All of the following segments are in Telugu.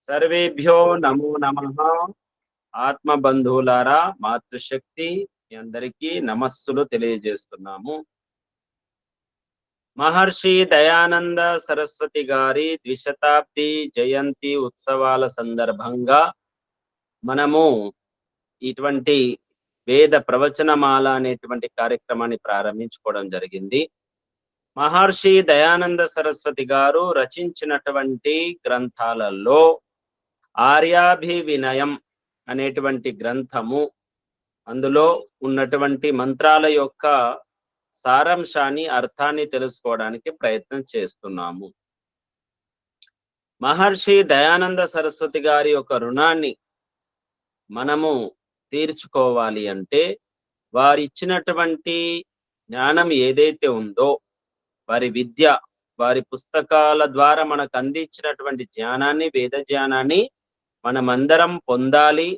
సర్వేభ్యో నమో నమః. ఆత్మ బంధువులారా, మాతృశక్తి మీ అందరికీ నమస్సులు తెలియజేస్తున్నాము. మహర్షి దయానంద సరస్వతి గారి ద్విశతాబ్ది జయంతి ఉత్సవాల సందర్భంగా మనము ఇటువంటి వేద ప్రవచనమాల అనేటువంటి కార్యక్రమాన్ని ప్రారంభించుకోవడం జరిగింది. మహర్షి దయానంద సరస్వతి గారు రచించినటువంటి గ్రంథాలలో ఆర్యాభివినయం అనేటువంటి గ్రంథము, అందులో ఉన్నటువంటి మంత్రాల యొక్క సారాంశాన్ని, అర్థాన్ని తెలుసుకోవడానికి ప్రయత్నం చేస్తున్నాము. మహర్షి దయానంద సరస్వతి గారి యొక్క రుణాన్ని మనము తీర్చుకోవాలి అంటే వారు ఇచ్చినటువంటి జ్ఞానం ఏదైతే ఉందో, వారి విద్య, వారి పుస్తకాల ద్వారా మనకు అందించినటువంటి జ్ఞానాన్ని, వేద జ్ఞానాన్ని మనమందరం పొందాలి,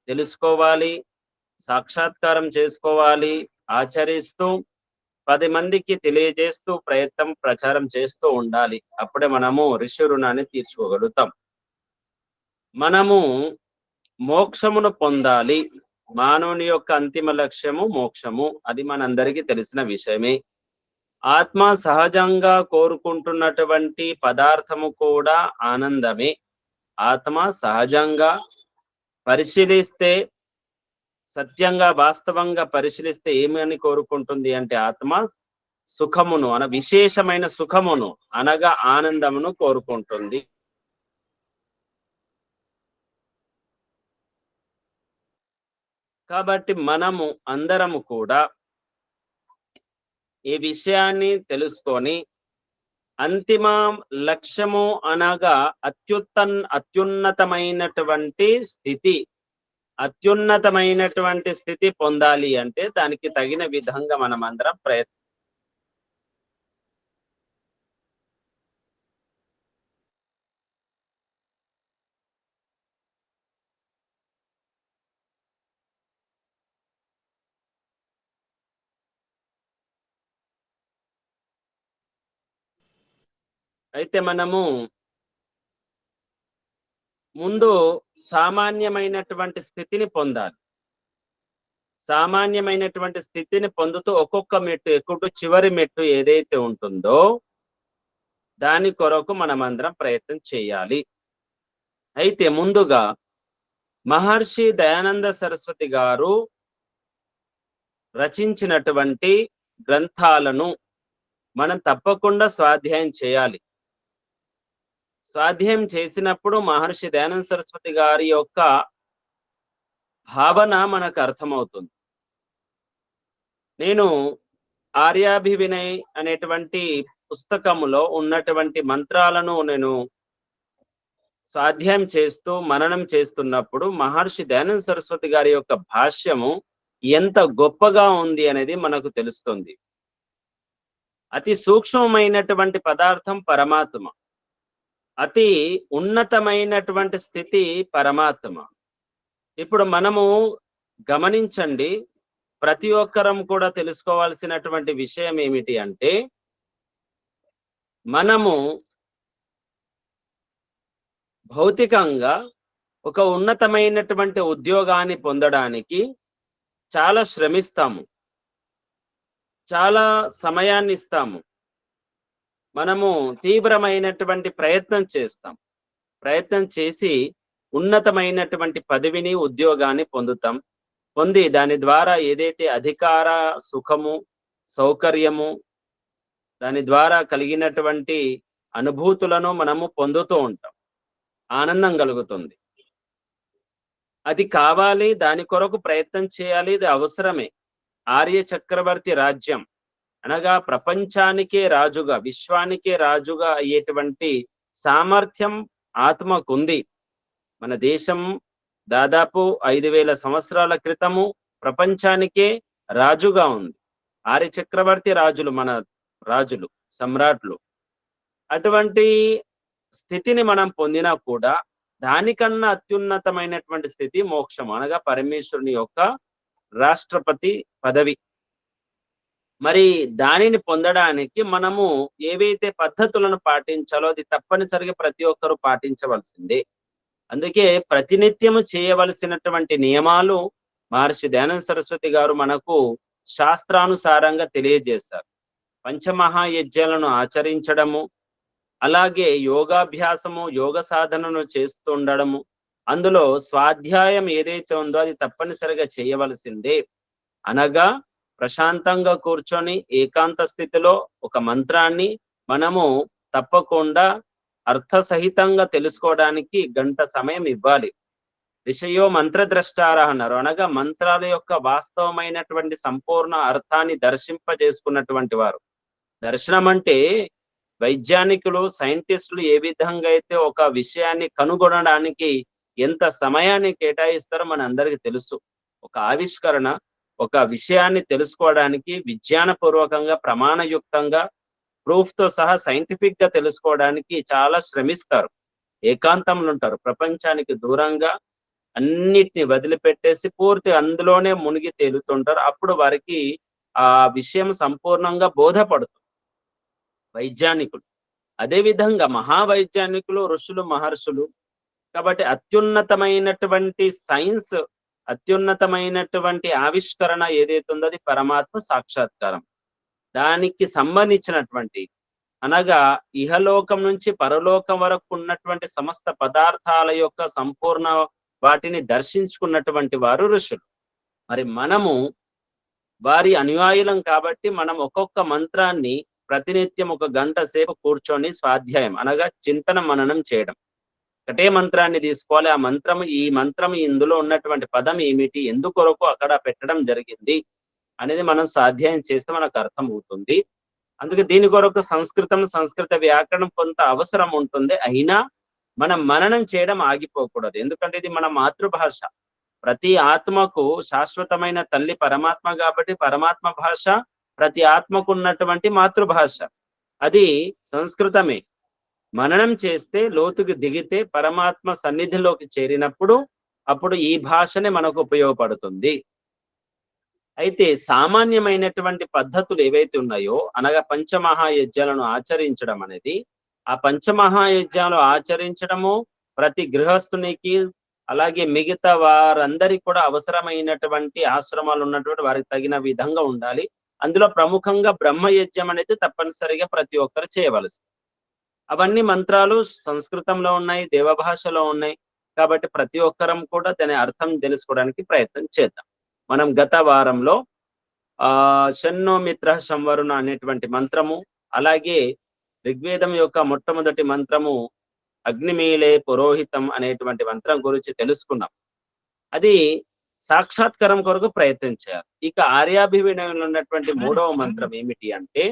తెలుసుకోవాలి, సాక్షాత్కారం చేసుకోవాలి, ఆచరిస్తూ 10 మందికి తెలియజేస్తూ ప్రచారం చేస్తూ ఉండాలి. అప్పుడే మనము ఋషి రుణాన్ని తీర్చుకోగలుగుతాం. మనము మోక్షమును పొందాలి. మానవుని యొక్క అంతిమ లక్ష్యము మోక్షము. అది మనందరికీ తెలిసిన విషయమే. ఆత్మ సహజంగా కోరుకుంటున్నటువంటి పదార్థము కూడా ఆనందమే. ఆత్మ సహజంగా పరిశీలిస్తే, సత్యంగా వాస్తవంగా పరిశీలిస్తే ఏమని కోరుకుంటుంది అంటే ఆత్మ సుఖమును, విశేషమైన సుఖమును అనగా ఆనందమును కోరుకుంటుంది. కాబట్టి మనము అందరము కూడా ఈ విషయాన్ని తెలుసుకొని అంతిమ లక్ష్యము అనగా అత్యున్నతమైనటువంటి స్థితి పొందాలి అంటే దానికి తగిన విధంగా మనం అందరం ప్రయత్నం. అయితే మనము ముందు సామాన్యమైనటువంటి స్థితిని పొందాలి. సామాన్యమైనటువంటి స్థితిని పొందుతూ ఒక్కొక్క మెట్టు ఎక్కుతూ చివరి మెట్టు ఏదైతే ఉంటుందో దాని కొరకు మనమందరం ప్రయత్నం చేయాలి. అయితే ముందుగా మహర్షి దయానంద సరస్వతి గారు రచించినటువంటి గ్రంథాలను మనం తప్పకుండా స్వాధ్యాయం చేయాలి. స్వాధ్యాయం చేసినప్పుడు మహర్షి దయానంద సరస్వతి గారి యొక్క భావన మనకు అర్థమవుతుంది. నేను ఆర్యాభివినయ్ అనేటువంటి పుస్తకములో ఉన్నటువంటి మంత్రాలను నేను స్వాధ్యాయం చేస్తూ మననం చేస్తున్నప్పుడు మహర్షి దయానంద సరస్వతి గారి యొక్క భాష్యము ఎంత గొప్పగా ఉంది అనేది మనకు తెలుస్తుంది. అతి సూక్ష్మమైనటువంటి పదార్థం పరమాత్మ, అతి ఉన్నతమైనటువంటి స్థితి పరమాత్మ. ఇప్పుడు మనము గమనించండి, ప్రతి ఒక్కరం కూడా తెలుసుకోవాల్సినటువంటి విషయం ఏమిటి అంటే, మనము భౌతికంగా ఒక ఉన్నతమైనటువంటి ఉద్యోగాన్ని పొందడానికి చాలా శ్రమిస్తాము, చాలా సమయాన్ని ఇస్తాము, మనము తీవ్రమైనటువంటి ప్రయత్నం చేస్తాం. ప్రయత్నం చేసి ఉన్నతమైనటువంటి పదవిని, ఉద్యోగాన్ని పొందుతాం. పొంది దాని ద్వారా ఏదైతే అధికార, సుఖము, సౌకర్యము, దాని ద్వారా కలిగినటువంటి అనుభూతులను మనము పొందుతూ ఉంటాం. ఆనందం కలుగుతుంది. అది కావాలి, దాని కొరకు ప్రయత్నం చేయాలి, ఇది అవసరమే. ఆర్య చక్రవర్తి రాజ్యం అనగా ప్రపంచానికే రాజుగా, విశ్వానికే రాజుగా అయ్యేటువంటి సామర్థ్యం ఆత్మకుంది. మన దేశం దాదాపు 5000 సంవత్సరాల క్రితము ప్రపంచానికే రాజుగా ఉంది. ఆర్య చక్రవర్తి రాజులు, మన రాజులు, సమ్రాట్లు. అటువంటి స్థితిని మనం పొందినా కూడా దానికన్నా అత్యున్నతమైనటువంటి స్థితి మోక్షం అనగా పరమేశ్వరుని యొక్క రాష్ట్రపతి పదవి. మరి దానిని పొందడానికి మనము ఏవైతే పద్ధతులను పాటించాలో అది తప్పనిసరిగా ప్రతి ఒక్కరూ పాటించవలసిందే. అందుకే ప్రతినిత్యము చేయవలసినటువంటి నియమాలు మహర్షి దయానంద సరస్వతి గారు మనకు శాస్త్రానుసారంగా తెలియజేశారు. పంచమహాయజ్ఞాలను ఆచరించడము, అలాగే యోగాభ్యాసము, యోగ సాధనను చేస్తూ ఉండడము, అందులో స్వాధ్యాయం ఏదైతే ఉందో అది తప్పనిసరిగా చేయవలసిందే. అనగా ప్రశాంతంగా కూర్చొని ఏకాంత స్థితిలో ఒక మంత్రాన్ని మనము తప్పకుండా అర్థసహితంగా తెలుసుకోవడానికి గంట సమయం ఇవ్వాలి. ఋషయో మంత్రద్రష్టార అన్నారు. అనగా మంత్రాల యొక్క వాస్తవమైనటువంటి సంపూర్ణ అర్థాన్ని దర్శింపజేసుకున్నటువంటి వారు. దర్శనం అంటే వైజ్ఞానికులు, సైంటిస్టులు ఏ విధంగా అయితే ఒక విషయాన్ని కనుగొనడానికి ఎంత సమయాన్ని కేటాయిస్తారో మన అందరికీ తెలుసు. ఒక ఆవిష్కరణ, ఒక విషయాన్ని తెలుసుకోవడానికి విజ్ఞానపూర్వకంగా, ప్రమాణయుక్తంగా, ప్రూఫ్ తో సహా సైంటిఫిక్ గా తెలుసుకోవడానికి చాలా శ్రమిస్తారు. ఏకాంతంలో ఉంటారు. ప్రపంచానికి దూరంగా అన్నిటిని వదిలిపెట్టేసి పూర్తి అందులోనే మునిగి తేలుతుంటారు. అప్పుడు వారికి ఆ విషయం సంపూర్ణంగా బోధపడుతుంది. వైజ్ఞానికులు అదే విధంగా మహావైజ్ఞానికులు, ఋషులు, మహర్షులు. కాబట్టి అత్యున్నతమైనటువంటి సైన్స్, అత్యున్నతమైనటువంటి ఆవిష్కరణ ఏదైతే ఉందో అది పరమాత్మ సాక్షాత్కారం. దానికి సంబంధించినటువంటి, అనగా ఇహలోకం నుంచి పరలోకం వరకు ఉన్నటువంటి సమస్త పదార్థాల యొక్క సంపూర్ణ వాటిని దర్శించుకున్నటువంటి వారు ఋషులు. మరి మనము వారి అనుయాయులం కాబట్టి మనం ఒక్కొక్క మంత్రాన్ని ప్రతినిత్యం ఒక గంట సేపు కూర్చొని స్వాధ్యాయం అనగా చింతన మననం చేయడం. ఒకటే మంత్రాన్ని తీసుకోవాలి. ఆ మంత్రం, ఈ మంత్రం ఇందులో ఉన్నటువంటి పదం ఏమిటి, ఎందుకొరకు అక్కడ పెట్టడం జరిగింది అనేది మనం స్వాధ్యాయం చేస్తే మనకు అర్థం అవుతుంది. అందుకే దీని కొరకు సంస్కృత వ్యాకరణం కొంత అవసరం ఉంటుంది. అయినా మనం మననం చేయడం ఆగిపోకూడదు. ఎందుకంటే ఇది మన మాతృభాష. ప్రతి ఆత్మకు శాశ్వతమైన తల్లి పరమాత్మ కాబట్టి పరమాత్మ భాష ప్రతి ఆత్మకు ఉన్నటువంటి మాతృభాష అది సంస్కృతమే. మననం చేస్తే, లోతుకి దిగితే, పరమాత్మ సన్నిధిలోకి చేరినప్పుడు అప్పుడు ఈ భాషనే మనకు ఉపయోగపడుతుంది. అయితే సామాన్యమైనటువంటి పద్ధతులు ఏవైతే ఉన్నాయో, అనగా పంచమహాయజ్ఞాలను ఆచరించడం అనేది, ఆ పంచమహాయజ్ఞాలు ఆచరించడము ప్రతి గృహస్థునికి, అలాగే మిగతా వారందరికీ కూడా అవసరమైనటువంటి ఆశ్రమాలు ఉన్నటువంటి వారికి తగిన విధంగా ఉండాలి. అందులో ప్రముఖంగా బ్రహ్మయజ్ఞం అనేది తప్పనిసరిగా ప్రతి ఒక్కరు చేయవలసి. అవన్నీ మంత్రాలు సంస్కృతంలో ఉన్నాయి, దేవభాషలో ఉన్నాయి. కాబట్టి ప్రతి ఒక్కరం కూడా దాని అర్థం తెలుసుకోవడానికి ప్రయత్నం చేద్దాం. మనం గత వారంలో షన్నో మిత్ర సంవరుణ అనేటువంటి మంత్రము, అలాగే ఋగ్వేదం యొక్క మొట్టమొదటి మంత్రము అగ్నిమీలే పురోహితం అనేటువంటి మంత్రం గురించి తెలుసుకున్నాం. అది సాక్షాత్కారం కొరకు ప్రయత్నం చేయాలి. ఇక ఆర్యాభివినయంలో ఉన్నటువంటి మూడవ మంత్రం ఏమిటి అంటే,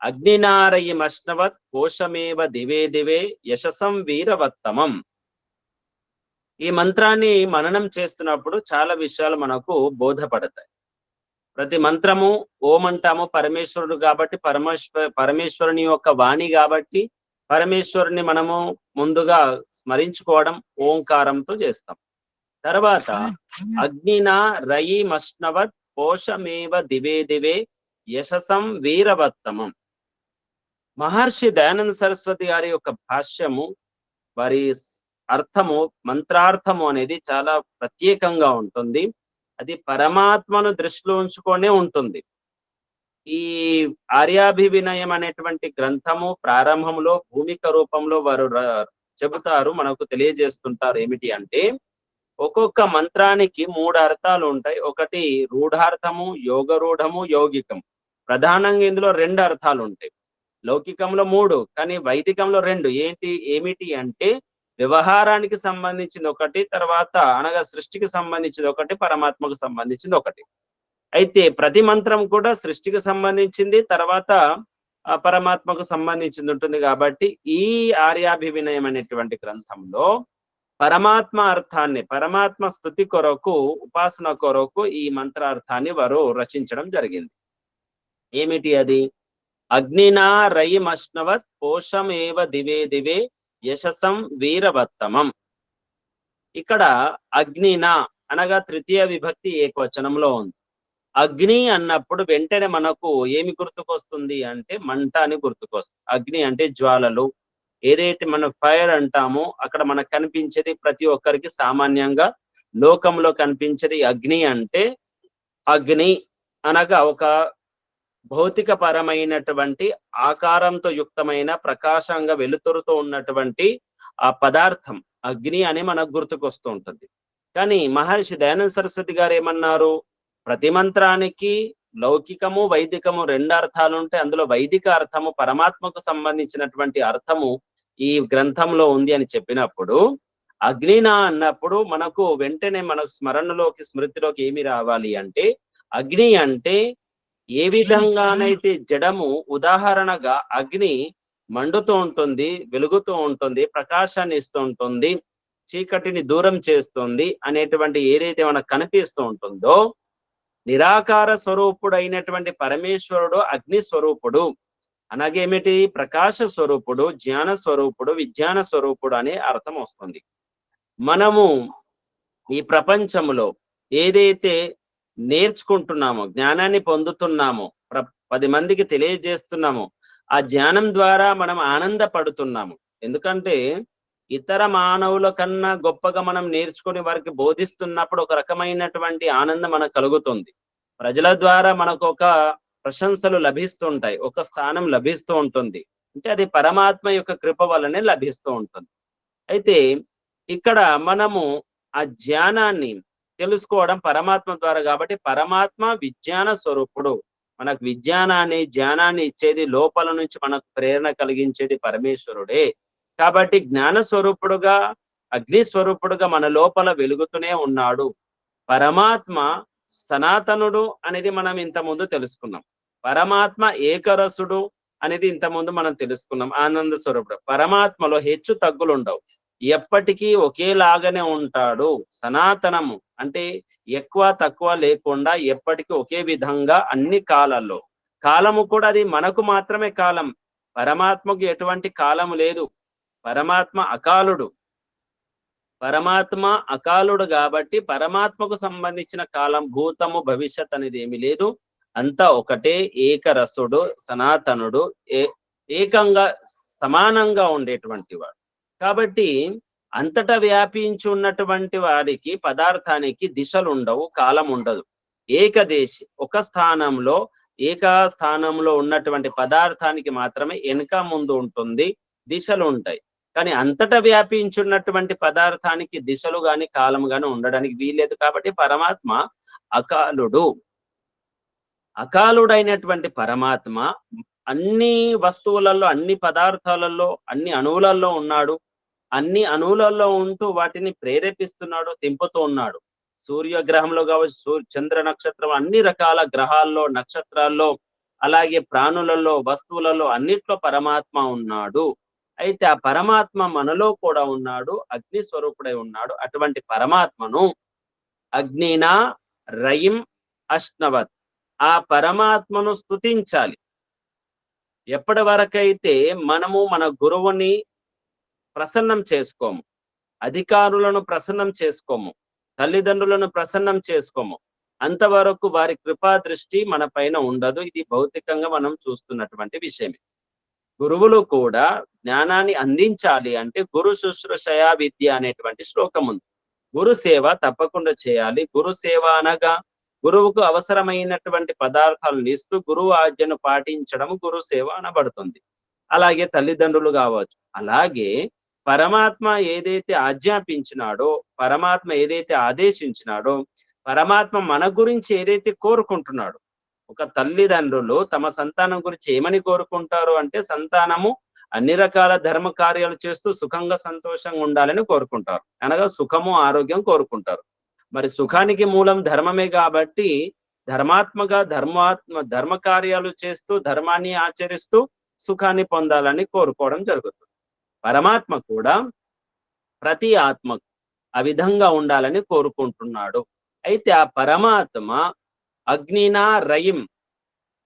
అగ్నినారయిమశ్నవత్ కోశమేవ దివే దివే యశసం వీరవత్తమం. ఈ మంత్రాన్ని మననం చేస్తున్నప్పుడు చాలా విషయాలు మనకు బోధపడతాయి. ప్రతి మంత్రము ఓం అంటాము, పరమేశ్వరుడు కాబట్టి పరమేశ్వరుని యొక్క వాణి కాబట్టి పరమేశ్వరుని మనము ముందుగా స్మరించుకోవడం ఓంకారంతో చేస్తాం. తర్వాత అగ్నినా రయిమశ్నవత్ కోశమేవ దివే దివే యశసం వీరవత్తమం. మహర్షి దయానంద సరస్వతి గారి యొక్క భాష్యము, వారి అర్థము, మంత్రార్థము అనేది చాలా ప్రత్యేకంగా ఉంటుంది. అది పరమాత్మను దృష్టిలో ఉంచుకొనే ఉంటుంది. ఈ ఆర్యాభివినయం అనేటువంటి గ్రంథము ప్రారంభంలో భూమిక రూపంలో వారు చెబుతారు, మనకు తెలియజేస్తుంటారు. ఏమిటి అంటే, ఒక్కొక్క మంత్రానికి 3 అర్థాలు ఉంటాయి. ఒకటి రూఢార్థము, యోగ రూఢము, యౌగికం. ప్రధానంగా ఇందులో 2 అర్థాలు ఉంటాయి. లౌకికంలో 3, కానీ వైదికంలో 2. ఏమిటి అంటే, వ్యవహారానికి సంబంధించింది ఒకటి, తర్వాత అనగా సృష్టికి సంబంధించింది ఒకటి, పరమాత్మకు సంబంధించింది ఒకటి. అయితే ప్రతి మంత్రం కూడా సృష్టికి సంబంధించింది, తర్వాత పరమాత్మకు సంబంధించింది ఉంటుంది. కాబట్టి ఈ ఆర్యాభివినయం అనేటువంటి గ్రంథంలో పరమాత్మ అర్థాన్ని, పరమాత్మ స్తుతి కొరకు, ఉపాసన కొరకు ఈ మంత్రార్థాన్ని వారు రచించడం జరిగింది. ఏమిటి అది? అగ్నినా రయిమశ్నవత్ కోశమేవ దివే దివే యశసం వీరవత్తమం. ఇక్కడ అగ్నినా అనగా తృతీయ విభక్తి ఏకవచనంలో ఉంది. అగ్ని అన్నప్పుడు వెంటనే మనకు ఏమి గుర్తుకొస్తుంది అంటే మంట అని గుర్తుకొస్తుంది. అగ్ని అంటే జ్వాలలు, ఏదైతే మనం ఫైర్ అంటామో అక్కడ మనకు కనిపించేది ప్రతి ఒక్కరికి సామాన్యంగా లోకంలో కనిపించేది అగ్ని. అంటే అగ్ని అనగా ఒక భౌతిక పరమైనటువంటి ఆకారంతో యుక్తమైన ప్రకాశంగా వెలుతురుతో ఉన్నటువంటి ఆ పదార్థం అగ్ని అని మనకు గుర్తుకొస్తూ ఉంటుంది. కానీ మహర్షి దయానంద సరస్వతి గారు ఏమన్నారు, ప్రతి మంత్రానికి లౌకికము వైదికము రెండు అర్థాలు ఉంటే అందులో వైదిక అర్థము పరమాత్మకు సంబంధించినటువంటి అర్థము ఈ గ్రంథంలో ఉంది అని చెప్పినప్పుడు అగ్నినా అన్నప్పుడు మనకు వెంటనే మన స్మరణలోకి స్మృతిలోకి ఏమి రావాలి అంటే అగ్ని అంటే ఏ విధంగానైతే జడము ఉదాహరణగా అగ్ని మండుతూ ఉంటుంది, వెలుగుతూ ఉంటుంది, ప్రకాశాన్ని ఇస్తూ ఉంటుంది, చీకటిని దూరం చేస్తుంది అనేటువంటి ఏదైతే మనకు కనిపిస్తూ ఉంటుందో నిరాకార స్వరూపుడైనటువంటి పరమేశ్వరుడు అగ్ని స్వరూపుడు. అనగేమిటి, ప్రకాశ స్వరూపుడు, జ్ఞాన స్వరూపుడు, విజ్ఞాన స్వరూపుడు అనే అర్థం వస్తుంది. మనము ఈ ప్రపంచంలో ఏదైతే నేర్చుకుంటున్నామో, జ్ఞానాన్ని పొందుతున్నామో, 10 మందికి తెలియజేస్తున్నామో, ఆ జ్ఞానం ద్వారా మనం ఆనందపడుతున్నాము. ఎందుకంటే ఇతర మానవుల కన్నా గొప్పగా మనం నేర్చుకొని వారికి బోధిస్తున్నప్పుడు ఒక రకమైనటువంటి ఆనందం మనకు కలుగుతుంది. ప్రజల ద్వారా మనకు ఒక ప్రశంసలు లభిస్తుంటాయి, ఒక స్థానం లభిస్తూ ఉంటుంది. అంటే అది పరమాత్మ యొక్క కృప వల్లనే లభిస్తూ ఉంటుంది. అయితే ఇక్కడ మనము ఆ జ్ఞానాన్ని తెలుసుకోవడం పరమాత్మ ద్వారా కాబట్టి పరమాత్మ విజ్ఞాన స్వరూపుడు. మనకు విజ్ఞానాన్ని జ్ఞానాన్ని ఇచ్చేది, లోపల నుంచి మనకు ప్రేరణ కలిగించేది పరమేశ్వరుడే. కాబట్టి జ్ఞాన స్వరూపుడుగా అగ్ని స్వరూపుడుగా మన లోపల వెలుగుతూనే ఉన్నాడు. పరమాత్మ సనాతనుడు అనేది మనం ఇంతకుముందు తెలుసుకున్నాం. పరమాత్మ ఏకరసుడు అనేది ఇంతకుముందు మనం తెలుసుకున్నాం. ఆనంద స్వరూపుడు. పరమాత్మలో హెచ్చు తగ్గులు ఉండవు, ఎప్పటికీ ఒకేలాగానే ఉంటాడు. సనాతనము అంటే ఎక్కువ తక్కువ లేకుండా ఎప్పటికీ ఒకే విధంగా అన్ని కాలాల్లో. కాలము కూడా అది మనకు మాత్రమే కాలం, పరమాత్మకు ఎటువంటి కాలము లేదు. పరమాత్మ అకాలుడు. పరమాత్మ అకాలుడు కాబట్టి పరమాత్మకు సంబంధించిన కాలం, భూతము, భవిష్యత్ అనేది ఏమి లేదు. అంతా ఒకటే, ఏకరసుడు, సనాతనుడు, ఏకంగా సమానంగా ఉండేటువంటి వాడు. కాబట్టి అంతటా వ్యాపించి ఉన్నటువంటి వారికి పదార్థానికి దిశలు ఉండవు, కాలం ఉండదు. ఏకదేశి, ఒక స్థానంలో స్థానంలో ఉన్నటువంటి పదార్థానికి మాత్రమే వెనుక ముందు ఉంటుంది, దిశలు ఉంటాయి. కానీ అంతటా వ్యాపించున్నటువంటి పదార్థానికి దిశలు గాని కాలం గాని ఉండడానికి వీల్లేదు. కాబట్టి పరమాత్మ అకాలుడు. అకాలుడైనటువంటి పరమాత్మ అన్ని వస్తువులలో, అన్ని పదార్థాలలో, అన్ని అణువులలో ఉన్నాడు. అన్ని అణువులలో ఉంటూ వాటిని ప్రేరేపిస్తున్నాడు, తింపుతూ ఉన్నాడు. సూర్యగ్రహంలో కావచ్చు, చంద్ర నక్షత్రం, అన్ని రకాల గ్రహాల్లో, నక్షత్రాల్లో, అలాగే ప్రాణులలో, వస్తువులలో అన్నిట్లో పరమాత్మ ఉన్నాడు. అయితే ఆ పరమాత్మ మనలో కూడా ఉన్నాడు, అగ్ని స్వరూపుడై ఉన్నాడు. అటువంటి పరమాత్మను అగ్నినా రయిం అష్ణవత్, ఆ పరమాత్మను స్తుతించాలి. ఎప్పటి వరకైతే మనము మన గురువుని ప్రసన్నం చేసుకోము, అధికారులను ప్రసన్నం చేసుకోము, తల్లిదండ్రులను ప్రసన్నం చేసుకోము, అంతవరకు వారి కృపా దృష్టి మన పైన ఉండదు. ఇది భౌతికంగా మనం చూస్తున్నటువంటి విషయమే. గురువులు కూడా జ్ఞానాన్ని అందించాలి అంటే గురు శుశ్రూషయా విద్య అనేటువంటి శ్లోకం ఉంది. గురు సేవ తప్పకుండా చేయాలి. గురు సేవ అనగా గురువుకు అవసరమైనటువంటి పదార్థాలను ఇస్తూ గురువు ఆజ్ఞను పాటించడం గురు సేవ అనబడుతుంది. అలాగే తల్లిదండ్రులు కావచ్చు. అలాగే పరమాత్మ ఏదైతే ఆజ్ఞాపించినాడో, పరమాత్మ ఏదైతే ఆదేశించినాడో, పరమాత్మ మన గురించి ఏదైతే కోరుకుంటున్నాడు, ఒక తల్లిదండ్రులు తమ సంతానం గురించి ఏమని కోరుకుంటారు అంటే సంతానము అన్ని రకాల ధర్మ కార్యాలు చేస్తూ సుఖంగా సంతోషంగా ఉండాలని కోరుకుంటారు. అనగా సుఖము ఆరోగ్యం కోరుకుంటారు. మరి సుఖానికి మూలం ధర్మమే కాబట్టి ధర్మ కార్యాలు చేస్తూ ధర్మాన్ని ఆచరిస్తూ సుఖాన్ని పొందాలని కోరుకోవడం జరుగుతుంది. పరమాత్మ కూడా ప్రతి ఆత్మకు ఆ విధంగా ఉండాలని కోరుకుంటున్నాడు. అయితే ఆ పరమాత్మ అగ్నినా రయిం,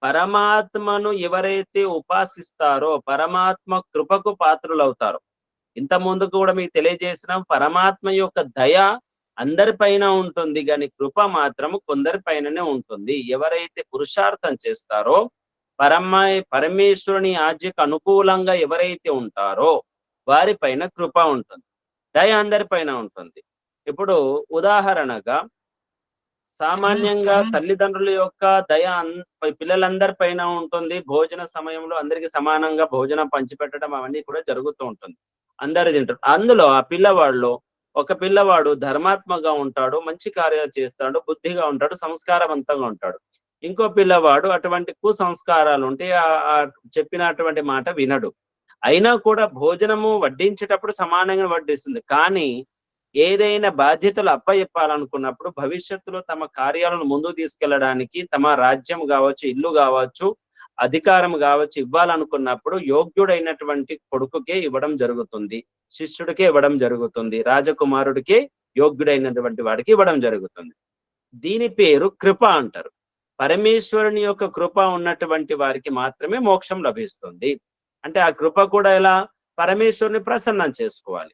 పరమాత్మను ఎవరైతే ఉపాసిస్తారో పరమాత్మ కృపకు పాత్రులవుతారో. ఇంత ముందు కూడా మీకు తెలియజేసిన పరమాత్మ యొక్క దయ అందరిపైన ఉంటుంది, కానీ కృప మాత్రం కొందరిపైననే ఉంటుంది. ఎవరైతే పురుషార్థం చేస్తారో, పరమేశ్వరుని ఆజ్ఞకు అనుకూలంగా ఎవరైతే ఉంటారో, వారిపైన కృప ఉంటుంది. దయ అందరిపైన ఉంటుంది. ఇప్పుడు ఉదాహరణగా సామాన్యంగా తల్లిదండ్రుల యొక్క దయ పిల్లలందరి పైన ఉంటుంది. భోజన సమయంలో అందరికి సమానంగా భోజనం పంచిపెట్టడం అవన్నీ కూడా జరుగుతూ ఉంటుంది. అందరూ తింటారు. అందులో ఆ పిల్లవాడిలో ఒక పిల్లవాడు ధర్మాత్మగా ఉంటాడు, మంచి కార్యాలు చేస్తాడు, బుద్ధిగా ఉంటాడు, సంస్కారవంతంగా ఉంటాడు. ఇంకో పిల్లవాడు అటువంటి కుసంస్కారాలు ఉంటే చెప్పినటువంటి మాట వినడు. అయినా కూడా భోజనము వడ్డించేటప్పుడు సమానంగా వడ్డిస్తుంది. కానీ ఏదైనా బాధ్యతలు అప్పచెప్పాలనుకున్నప్పుడు భవిష్యత్తులో తమ కార్యాలను ముందుకు తీసుకెళ్లడానికి తమ రాజ్యం కావచ్చు, ఇల్లు కావచ్చు, అధికారం కావచ్చు ఇవ్వాలనుకున్నప్పుడు యోగ్యుడైనటువంటి కొడుకుకే ఇవ్వడం జరుగుతుంది. శిష్యుడికే ఇవ్వడం జరుగుతుంది. రాజకుమారుడికే యోగ్యుడైనటువంటి వాడికి ఇవ్వడం జరుగుతుంది. దీని పేరు కృప అంటారు. పరమేశ్వరుని యొక్క కృప ఉన్నటువంటి వారికి మాత్రమే మోక్షం లభిస్తుంది. అంటే ఆ కృప కూడా ఎలా? పరమేశ్వరుని ప్రసన్నం చేసుకోవాలి.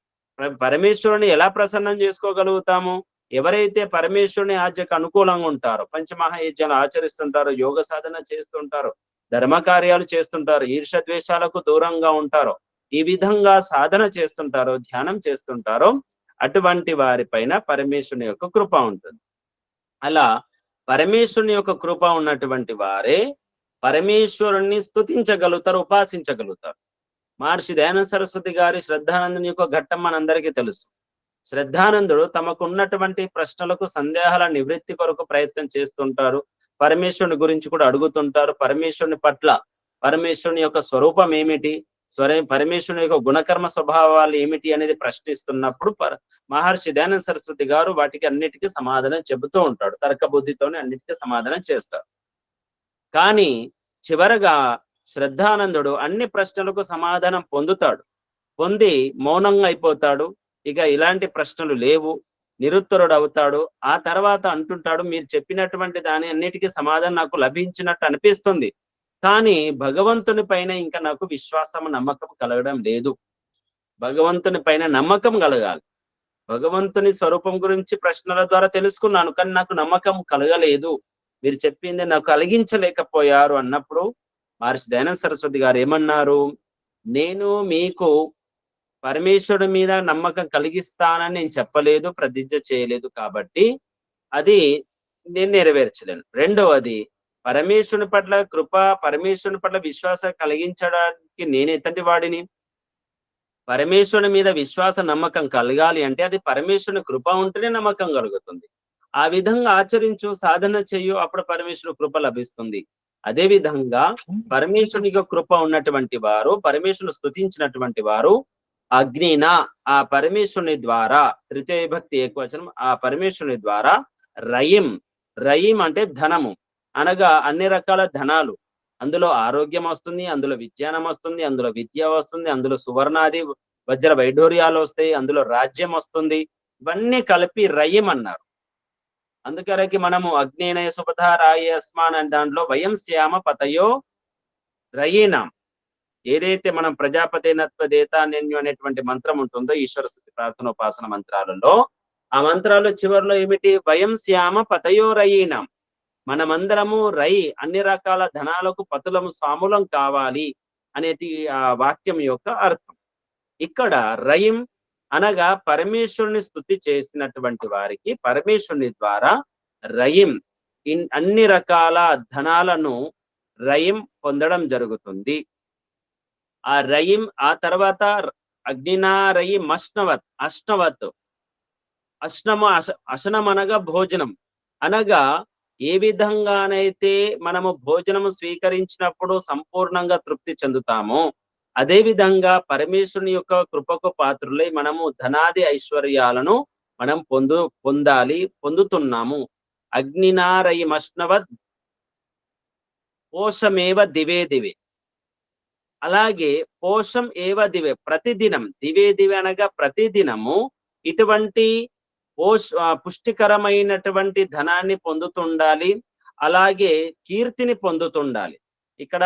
పరమేశ్వరుని ఎలా ప్రసన్నం చేసుకోగలుగుతాము? ఎవరైతే పరమేశ్వరుని ఆజ్ఞకు అనుకూలంగా ఉంటారో, పంచమహాయజ్ఞాలు ఆచరిస్తుంటారో, యోగ సాధన చేస్తుంటారో, ధర్మ కార్యాలు చేస్తుంటారో, ఈర్ష్యద్వేషాలకు దూరంగా ఉంటారో, ఈ విధంగా సాధన చేస్తుంటారో, ధ్యానం చేస్తుంటారో అటువంటి వారిపైన పరమేశ్వరుని యొక్క కృప ఉంటుంది. అలా పరమేశ్వరుని యొక్క కృప ఉన్నటువంటి వారే పరమేశ్వరుణ్ణి స్తుతించగలుగుతారు, ఉపాసించగలుగుతారు. మహర్షి దయానంద సరస్వతి గారి శ్రద్ధానందుని యొక్క ఘట్టం మనందరికీ తెలుసు. శ్రద్ధానందుడు తమకున్నటువంటి ప్రశ్నలకు సందేహాల నివృత్తి కొరకు ప్రయత్నం చేస్తుంటారు. పరమేశ్వరుని గురించి కూడా అడుగుతుంటారు. పరమేశ్వరుని పట్ల పరమేశ్వరుని యొక్క స్వరూపం ఏమిటి, పరమేశ్వరుని యొక్క గుణకర్మ స్వభావాలు ఏమిటి అనేది ప్రశ్నిస్తున్నప్పుడు మహర్షి దయానంద సరస్వతి గారు వాటికి అన్నిటికీ సమాధానం చెబుతూ ఉంటాడు. తర్క బుద్ధితోనే అన్నిటికీ సమాధానం చేస్తారు. కానీ చివరగా శ్రద్ధానందుడు అన్ని ప్రశ్నలకు సమాధానం పొందుతాడు. పొంది మౌనంగా అయిపోతాడు. ఇక ఇలాంటి ప్రశ్నలు లేవు, నిరుత్తరుడు అవుతాడు. ఆ తర్వాత అంటుంటాడు, మీరు చెప్పినటువంటి దాని అన్నిటికీ సమాధానం నాకు లభించినట్టు అనిపిస్తుంది, కానీ భగవంతుని పైన ఇంకా నాకు విశ్వాసం, నమ్మకం కలగడం లేదు. భగవంతుని పైన నమ్మకం కలగాలి. భగవంతుని స్వరూపం గురించి ప్రశ్నల ద్వారా తెలుసుకున్నాను, కానీ నాకు నమ్మకం కలగలేదు, మీరు చెప్పింది నాకు కలిగించలేకపోయారు అన్నప్పుడు మహర్షి దయానంద సరస్వతి గారు ఏమన్నారు? నేను మీకు పరమేశ్వరుడి మీద నమ్మకం కలిగిస్తానని నేను చెప్పలేదు, ప్రతిజ్ఞ చేయలేదు, కాబట్టి అది నేను నెరవేర్చలేను. రెండవది, పరమేశ్వరుని పట్ల కృప, పరమేశ్వరుని పట్ల విశ్వాసం కలిగించడానికి నేను ఎత్తటి వాడిని. పరమేశ్వరుని మీద విశ్వాస నమ్మకం కలగాలి అంటే అది పరమేశ్వరుని కృప ఉంటేనే నమ్మకం కలుగుతుంది. ఆ విధంగా ఆచరించు, సాధన చెయ్యు, అప్పుడు పరమేశ్వరుని కృప లభిస్తుంది. అదే విధంగా పరమేశ్వరుని కృప ఉన్నటువంటి వారు, పరమేశ్వరుని స్తుతించినటువంటి వారు అగ్నిన, ఆ పరమేశ్వరుని ద్వారా, తృతీయ విభక్తి ఏకవచనం, ఆ పరమేశ్వరుని ద్వారా రయిం, రయిం అంటే ధనము, అనగా అన్ని రకాల ధనాలు, అందులో ఆరోగ్యం వస్తుంది, అందులో విజ్ఞానం వస్తుంది, అందులో విద్య వస్తుంది, అందులో సువర్ణాది వజ్ర వైఢూర్యాలు వస్తాయి, అందులో రాజ్యం వస్తుంది. ఇవన్నీ కలిపి రయిం అన్నారు. అందుకరకి మనము అగ్నేనయ సుపధారాయ అస్మాన్ అనే దాంట్లో వయం శ్యామ పతయో రయీనాం, ఏదైతే మనం ప్రజాపతినత్వదేతాన్యన్యు అనేటువంటి మంత్రం ఉంటుందో ఈశ్వర స్తుతి ప్రార్థనోపాసన మంత్రాలలో, ఆ మంత్రాలు చివరిలో ఏమిటి? వయం శ్యామ పతయో రయీనాం, మనమందరము అన్ని రకాల ధనాలకు పతులము, స్వాములం కావాలి అనేటి ఆ వాక్యం యొక్క అర్థం. ఇక్కడ రయిం అనగా పరమేశ్వరుని స్తుతి చేసినటువంటి వారికి పరమేశ్వరుని ద్వారా రయిం, అన్ని రకాల ధనాలను రయిం పొందడం జరుగుతుంది. ఆ రయిం ఆ తర్వాత అగ్నినారయి మష్ణవత్, అష్ణవత్, అష్ణము అశనం అనగా భోజనం, అనగా ఏ విధంగానైతే మనము భోజనము స్వీకరించినప్పుడు సంపూర్ణంగా తృప్తి చెందుతామో అదే విధంగా పరమేశ్వరుని యొక్క కృపకు పాత్రులై మనము ధనాది ఐశ్వర్యాలను మనం పొందాలి, పొందుతున్నాము. అగ్నినారయిమష్ణవత్ పోషమేవ దివే దివే, అలాగే పోషం ఏవ దివే, ప్రతిదినం, దివే దివే అనగా ప్రతిదినము ఇటువంటి పుష్టికరమైనటువంటి ధనాన్ని పొందుతుండాలి, అలాగే కీర్తిని పొందుతుండాలి. ఇక్కడ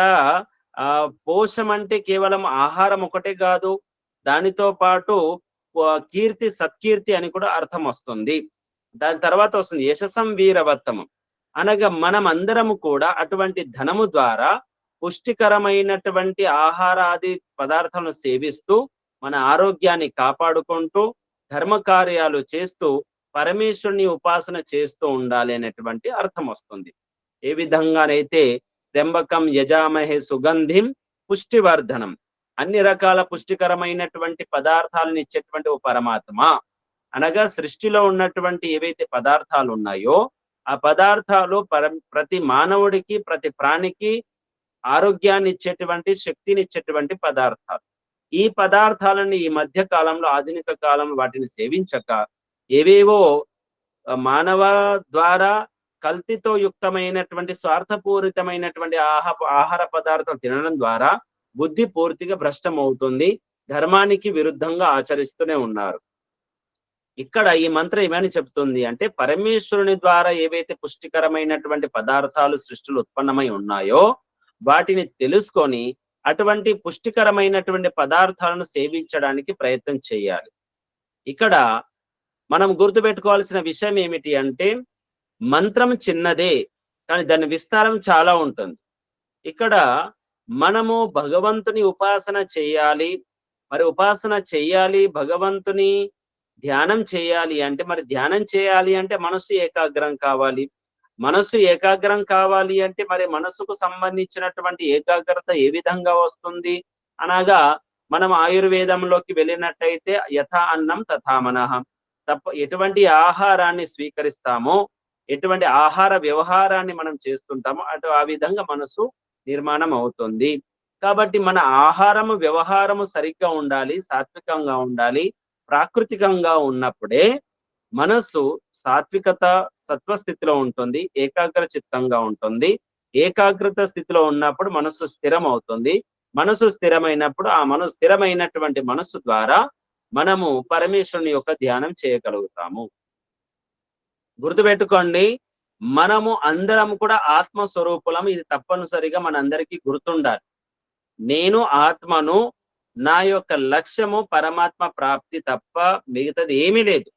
పోషం అంటే కేవలం ఆహారం ఒకటే కాదు, దానితో పాటు కీర్తి, సత్కీర్తి అని కూడా అర్థం వస్తుంది. దాని తర్వాత వస్తుంది యశసం వీరవత్తమం, అనగా మనం అందరము కూడా అటువంటి ధనము ద్వారా పుష్టికరమైనటువంటి ఆహారాది పదార్థాలను సేవిస్తూ మన ఆరోగ్యాన్ని కాపాడుకుంటూ ధర్మ కార్యాలు చేస్తూ పరమేశ్వరుని ఉపాసన చేస్తూ ఉండాలి అనేటువంటి అర్థం వస్తుంది. ఏ విధంగానైతే త్ర్యంబకం యజామహే సుగంధిం పుష్టివర్ధనం, అన్ని రకాల పుష్టికరమైనటువంటి పదార్థాలను ఇచ్చేటువంటి ఓ పరమాత్మ, అనగా సృష్టిలో ఉన్నటువంటి ఏవైతే పదార్థాలు ఉన్నాయో ఆ పదార్థాలు ప్రతి మానవుడికి ప్రతి ప్రాణికి ఆరోగ్యాన్ని ఇచ్చేటువంటి శక్తిని ఇచ్చేటువంటి పదార్థాలు. ఈ పదార్థాలను ఈ మధ్య కాలంలో ఆధునిక కాలం వాటిని సేవించక ఏవేవో మానవ ద్వారా కల్తీతో యుక్తమైనటువంటి స్వార్థపూరితమైనటువంటి ఆహార పదార్థాలు తినడం ద్వారా బుద్ధి పూర్తిగా భ్రష్టం అవుతుంది. ధర్మానికి విరుద్ధంగా ఆచరిస్తూనే ఉన్నారు. ఇక్కడ ఈ మంత్రం ఏమని చెప్తుంది అంటే, పరమేశ్వరుని ద్వారా ఏవైతే పుష్టికరమైనటువంటి పదార్థాలు సృష్టిలో ఉత్పన్నమై ఉన్నాయో వాటిని తెలుసుకొని అటువంటి పుష్టికరమైనటువంటి పదార్థాలను సేవించడానికి ప్రయత్నం చేయాలి. ఇక్కడ మనం గుర్తుపెట్టుకోవాల్సిన విషయం ఏమిటి అంటే, మంత్రం చిన్నదే కానీ దాని విస్తారం చాలా ఉంటుంది. ఇక్కడ మనము భగవంతుని ఉపాసన చేయాలి. మరి ఉపాసన చేయాలి, భగవంతుని ధ్యానం చేయాలి అంటే, మరి ధ్యానం చేయాలి అంటే మనస్సు ఏకాగ్రం కావాలి. మనస్సు ఏకాగ్రం కావాలి అంటే మరి మనసుకు సంబంధించినటువంటి ఏకాగ్రత ఏ విధంగా వస్తుంది అనగా, మనం ఆయుర్వేదంలోకి వెళ్ళినట్టయితే యథా అన్నం తథా మనః, ఎటువంటి ఆహారాన్ని స్వీకరిస్తామో, ఎటువంటి ఆహార వ్యవహారాన్ని మనం చేస్తుంటామో అటు ఆ విధంగా మనసు నిర్మాణం అవుతుంది. కాబట్టి మన ఆహారము వ్యవహారము సరిగ్గా ఉండాలి, సాత్వికంగా ఉండాలి. ప్రాకృతికంగా ఉన్నప్పుడే మనస్సు సాత్వికత సత్వస్థితిలో ఉంటుంది, ఏకాగ్ర చిత్తంగా ఉంటుంది. ఏకాగ్రత స్థితిలో ఉన్నప్పుడు మనస్సు స్థిరం అవుతుంది. మనసు స్థిరమైనప్పుడు ఆ స్థిరమైనటువంటి మనస్సు ద్వారా మనము పరమేశ్వరుని యొక్క ధ్యానం చేయగలుగుతాము. గుర్తుపెట్టుకోండి, మనము అందరం కూడా ఆత్మస్వరూపులం. ఇది తప్పనిసరిగా మనందరికీ గుర్తుండాలి. నేను ఆత్మను, నా యొక్క లక్ష్యము పరమాత్మ ప్రాప్తి తప్ప మిగతాది ఏమీ లేదు.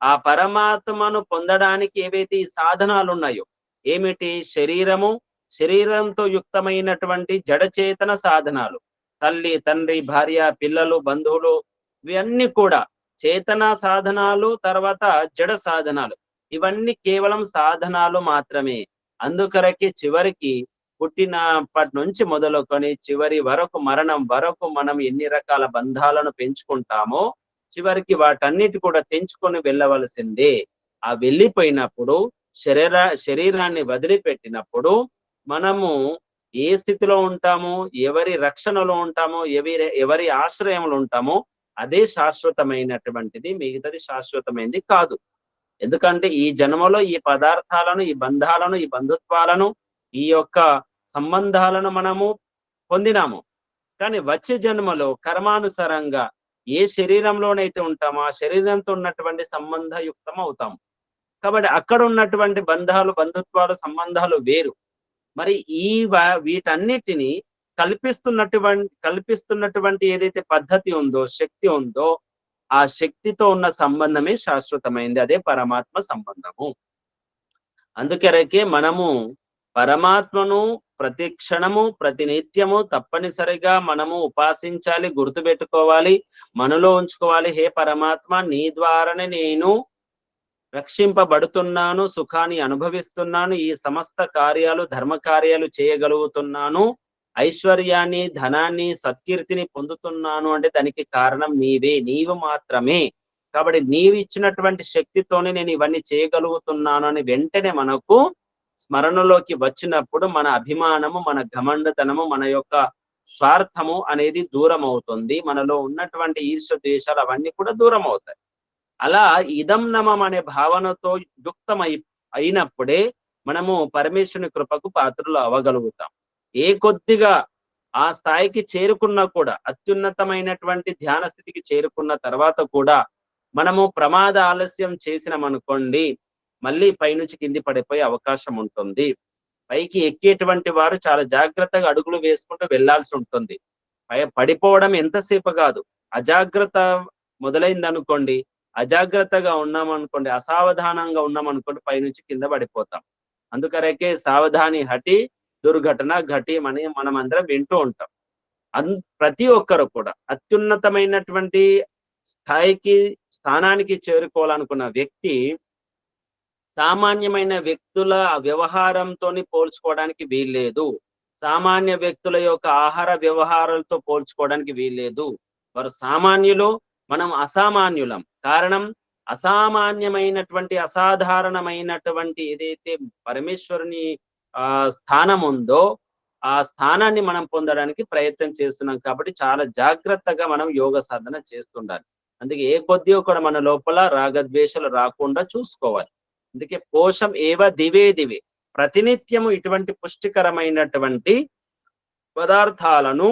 ఆ పరమాత్మను పొందడానికి ఏవైతే ఈ సాధనాలు ఉన్నాయో, ఏమిటి? శరీరంతో యుక్తమైనటువంటి జడచేతన సాధనాలు, తల్లి, తండ్రి, భార్య, పిల్లలు, బంధువులు, ఇవన్నీ కూడా చేతన సాధనాలు, తర్వాత జడ సాధనాలు. ఇవన్నీ కేవలం సాధనాలు మాత్రమే. అందుకొరకే చివరికి పుట్టినప్పటి నుంచి మొదలుకొని చివరి వరకు, మరణం వరకు మనం ఎన్ని రకాల బంధాలను పెంచుకుంటామో చివరికి వాటన్నిటి కూడా తెంచుకొని వెళ్ళవలసిందే. ఆ వెళ్ళిపోయినప్పుడు శరీరాన్ని వదిలిపెట్టినప్పుడు మనము ఏ స్థితిలో ఉంటామో, ఎవరి రక్షణలో ఉంటామో, ఎవరి ఆశ్రయంలో ఉంటామో అదే శాశ్వతమైనటువంటిది, మిగతాది శాశ్వతమైనది కాదు. ఎందుకంటే ఈ జన్మలో ఈ పదార్థాలను, ఈ బంధాలను, ఈ బంధుత్వాలను, ఈ యొక్క సంబంధాలను మనము పొందినాము. కానీ వచ్చే జన్మలో కర్మానుసారంగా ఏ శరీరంలోనైతే ఉంటామో ఆ శరీరంతో ఉన్నటువంటి సంబంధయుక్తం అవుతాము. కాబట్టి అక్కడ ఉన్నటువంటి బంధాలు, బంధుత్వాలు, సంబంధాలు వేరు. మరి వీటన్నిటిని కల్పిస్తున్నటువంటి ఏదైతే పద్ధతి ఉందో, శక్తి ఉందో, ఆ శక్తితో ఉన్న సంబంధమే శాశ్వతమైంది. అదే పరమాత్మ సంబంధము. అందుకొరకే మనము పరమాత్మను ప్రతి క్షణము, ప్రతి నిత్యము తప్పనిసరిగా మనము ఉపాసించాలి, గుర్తుపెట్టుకోవాలి, మనలో ఉంచుకోవాలి. హే పరమాత్మ, నీ ద్వారానే నేను రక్షింపబడుతున్నాను, సుఖాన్ని అనుభవిస్తున్నాను, ఈ సమస్త కార్యాలు, ధర్మ కార్యాలు చేయగలుగుతున్నాను, ఐశ్వర్యాన్ని, ధనాన్ని, సత్కీర్తిని పొందుతున్నాను అంటే దానికి కారణం నీవే, నీవు మాత్రమే. కాబట్టి నీవు ఇచ్చినటువంటి శక్తితోనే నేను ఇవన్నీ చేయగలుగుతున్నాను అని వెంటనే మనకు స్మరణలోకి వచ్చినప్పుడు మన అభిమానము, మన ఘమండతనము, మన యొక్క స్వార్థము అనేది దూరం అవుతుంది. మనలో ఉన్నటువంటి ఈర్ష్య ద్వేషాలు అవన్నీ కూడా దూరం అవుతాయి. అలా ఇదం నమం అనే భావనతో అయినప్పుడే మనము పరమేశ్వరుని కృపకు పాత్రలు అవ్వగలుగుతాం. ఏ కొద్దిగా ఆ స్థాయికి చేరుకున్నా కూడా, అత్యున్నతమైనటువంటి ధ్యాన స్థితికి చేరుకున్న తర్వాత కూడా మనము ప్రమాద ఆలస్యం చేసినామనుకోండి, మళ్ళీ పైనుంచి కింది పడిపోయే అవకాశం ఉంటుంది. పైకి ఎక్కేటువంటి వారు చాలా జాగ్రత్తగా అడుగులు వేసుకుంటూ వెళ్లాల్సి ఉంటుంది. పడిపోవడం ఎంతసేపు కాదు, అజాగ్రత్త మొదలైందనుకోండి, అజాగ్రత్తగా ఉన్నామనుకోండి, అసావధానంగా ఉన్నామనుకోండి, పైనుంచి కింద పడిపోతాం. అందుకరకే సావధాని హటి దుర్ఘటన ఘటి అని మనం అందరం వింటూ ఉంటాం. ప్రతి ఒక్కరు కూడా అత్యున్నతమైనటువంటి స్థానానికి చేరుకోవాలనుకున్న వ్యక్తి సామాన్యమైన వ్యక్తుల వ్యవహారంతోని పోల్చుకోవడానికి వీల్లేదు. సామాన్య వ్యక్తుల యొక్క ఆహార వ్యవహారాలతో పోల్చుకోవడానికి వీల్లేదు. వారు సామాన్యులు, మనం అసామాన్యులం. కారణం, అసామాన్యమైనటువంటి, అసాధారణమైనటువంటి ఏదైతే పరమేశ్వరుని స్థానం ఉందో, ఆ స్థానాన్ని మనం పొందడానికి ప్రయత్నం చేస్తున్నాం. కాబట్టి చాలా జాగ్రత్తగా మనం యోగ సాధన చేస్తుండాలి. అందుకే ఏ కొద్దిగా కూడా మన లోపల రాగద్వేషాలు రాకుండా చూసుకోవాలి. అందుకే పోషం ఏవ దివే దివే, ప్రతినిత్యము ఇటువంటి పుష్టికరమైనటువంటి పదార్థాలను,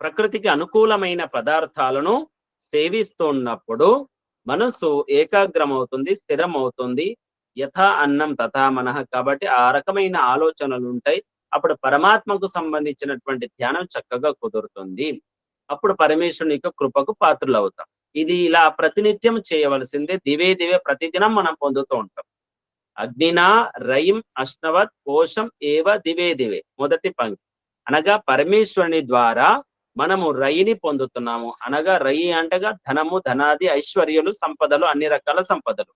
ప్రకృతికి అనుకూలమైన పదార్థాలను సేవిస్తున్నప్పుడు మనసు ఏకాగ్రమవుతుంది, స్థిరమవుతుంది. యథా అన్నం తథా మనః. కాబట్టి ఆ రకమైన ఆలోచనలు ఉంటాయి. అప్పుడు పరమాత్మకు సంబంధించినటువంటి ధ్యానం చక్కగా కుదురుతుంది. అప్పుడు పరమేశ్వరుని యొక్క కృపకు పాత్రులవుతాం. ఇది ఇలా ప్రతినిత్యం చేయవలసిందే. దివే దివే ప్రతిదినం మనం పొందుతూ ఉంటాం. అగ్నినా రయిం అశ్నవత్ కోశం ఏవ దివే దివే, మొదటి పంక్తి. అనగా పరమేశ్వరుని ద్వారా మనము రయిని పొందుతున్నాము. అనగా రయి అంటగా ధనము, ధనాది, ఐశ్వర్యాలు, సంపదలు, అన్ని రకాల సంపదలు.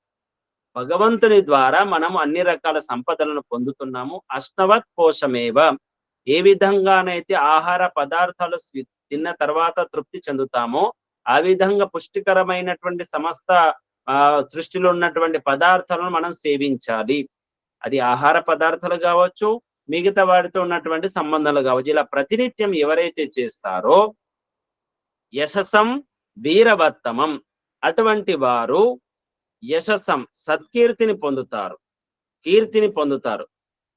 భగవంతుని ద్వారా మనము అన్ని రకాల సంపదలను పొందుతున్నాము. అశ్నవత్ కోశమేవ, ఏ విధంగానైతే ఆహార పదార్థాలు తిన్న తర్వాత తృప్తి చెందుతామో ఆ విధంగా పుష్టికరమైనటువంటి సమస్త సృష్టిలో ఉన్నటువంటి పదార్థాలను మనం సేవించాలి. అది ఆహార పదార్థాలు కావచ్చు, మిగతా వాటితో ఉన్నటువంటి సంబంధాలు కావచ్చు. ఇలా ప్రతినిత్యం ఎవరైతే చేస్తారో యశసం వీరవత్తమం, అటువంటి వారు యశసం సత్కీర్తిని పొందుతారు, కీర్తిని పొందుతారు.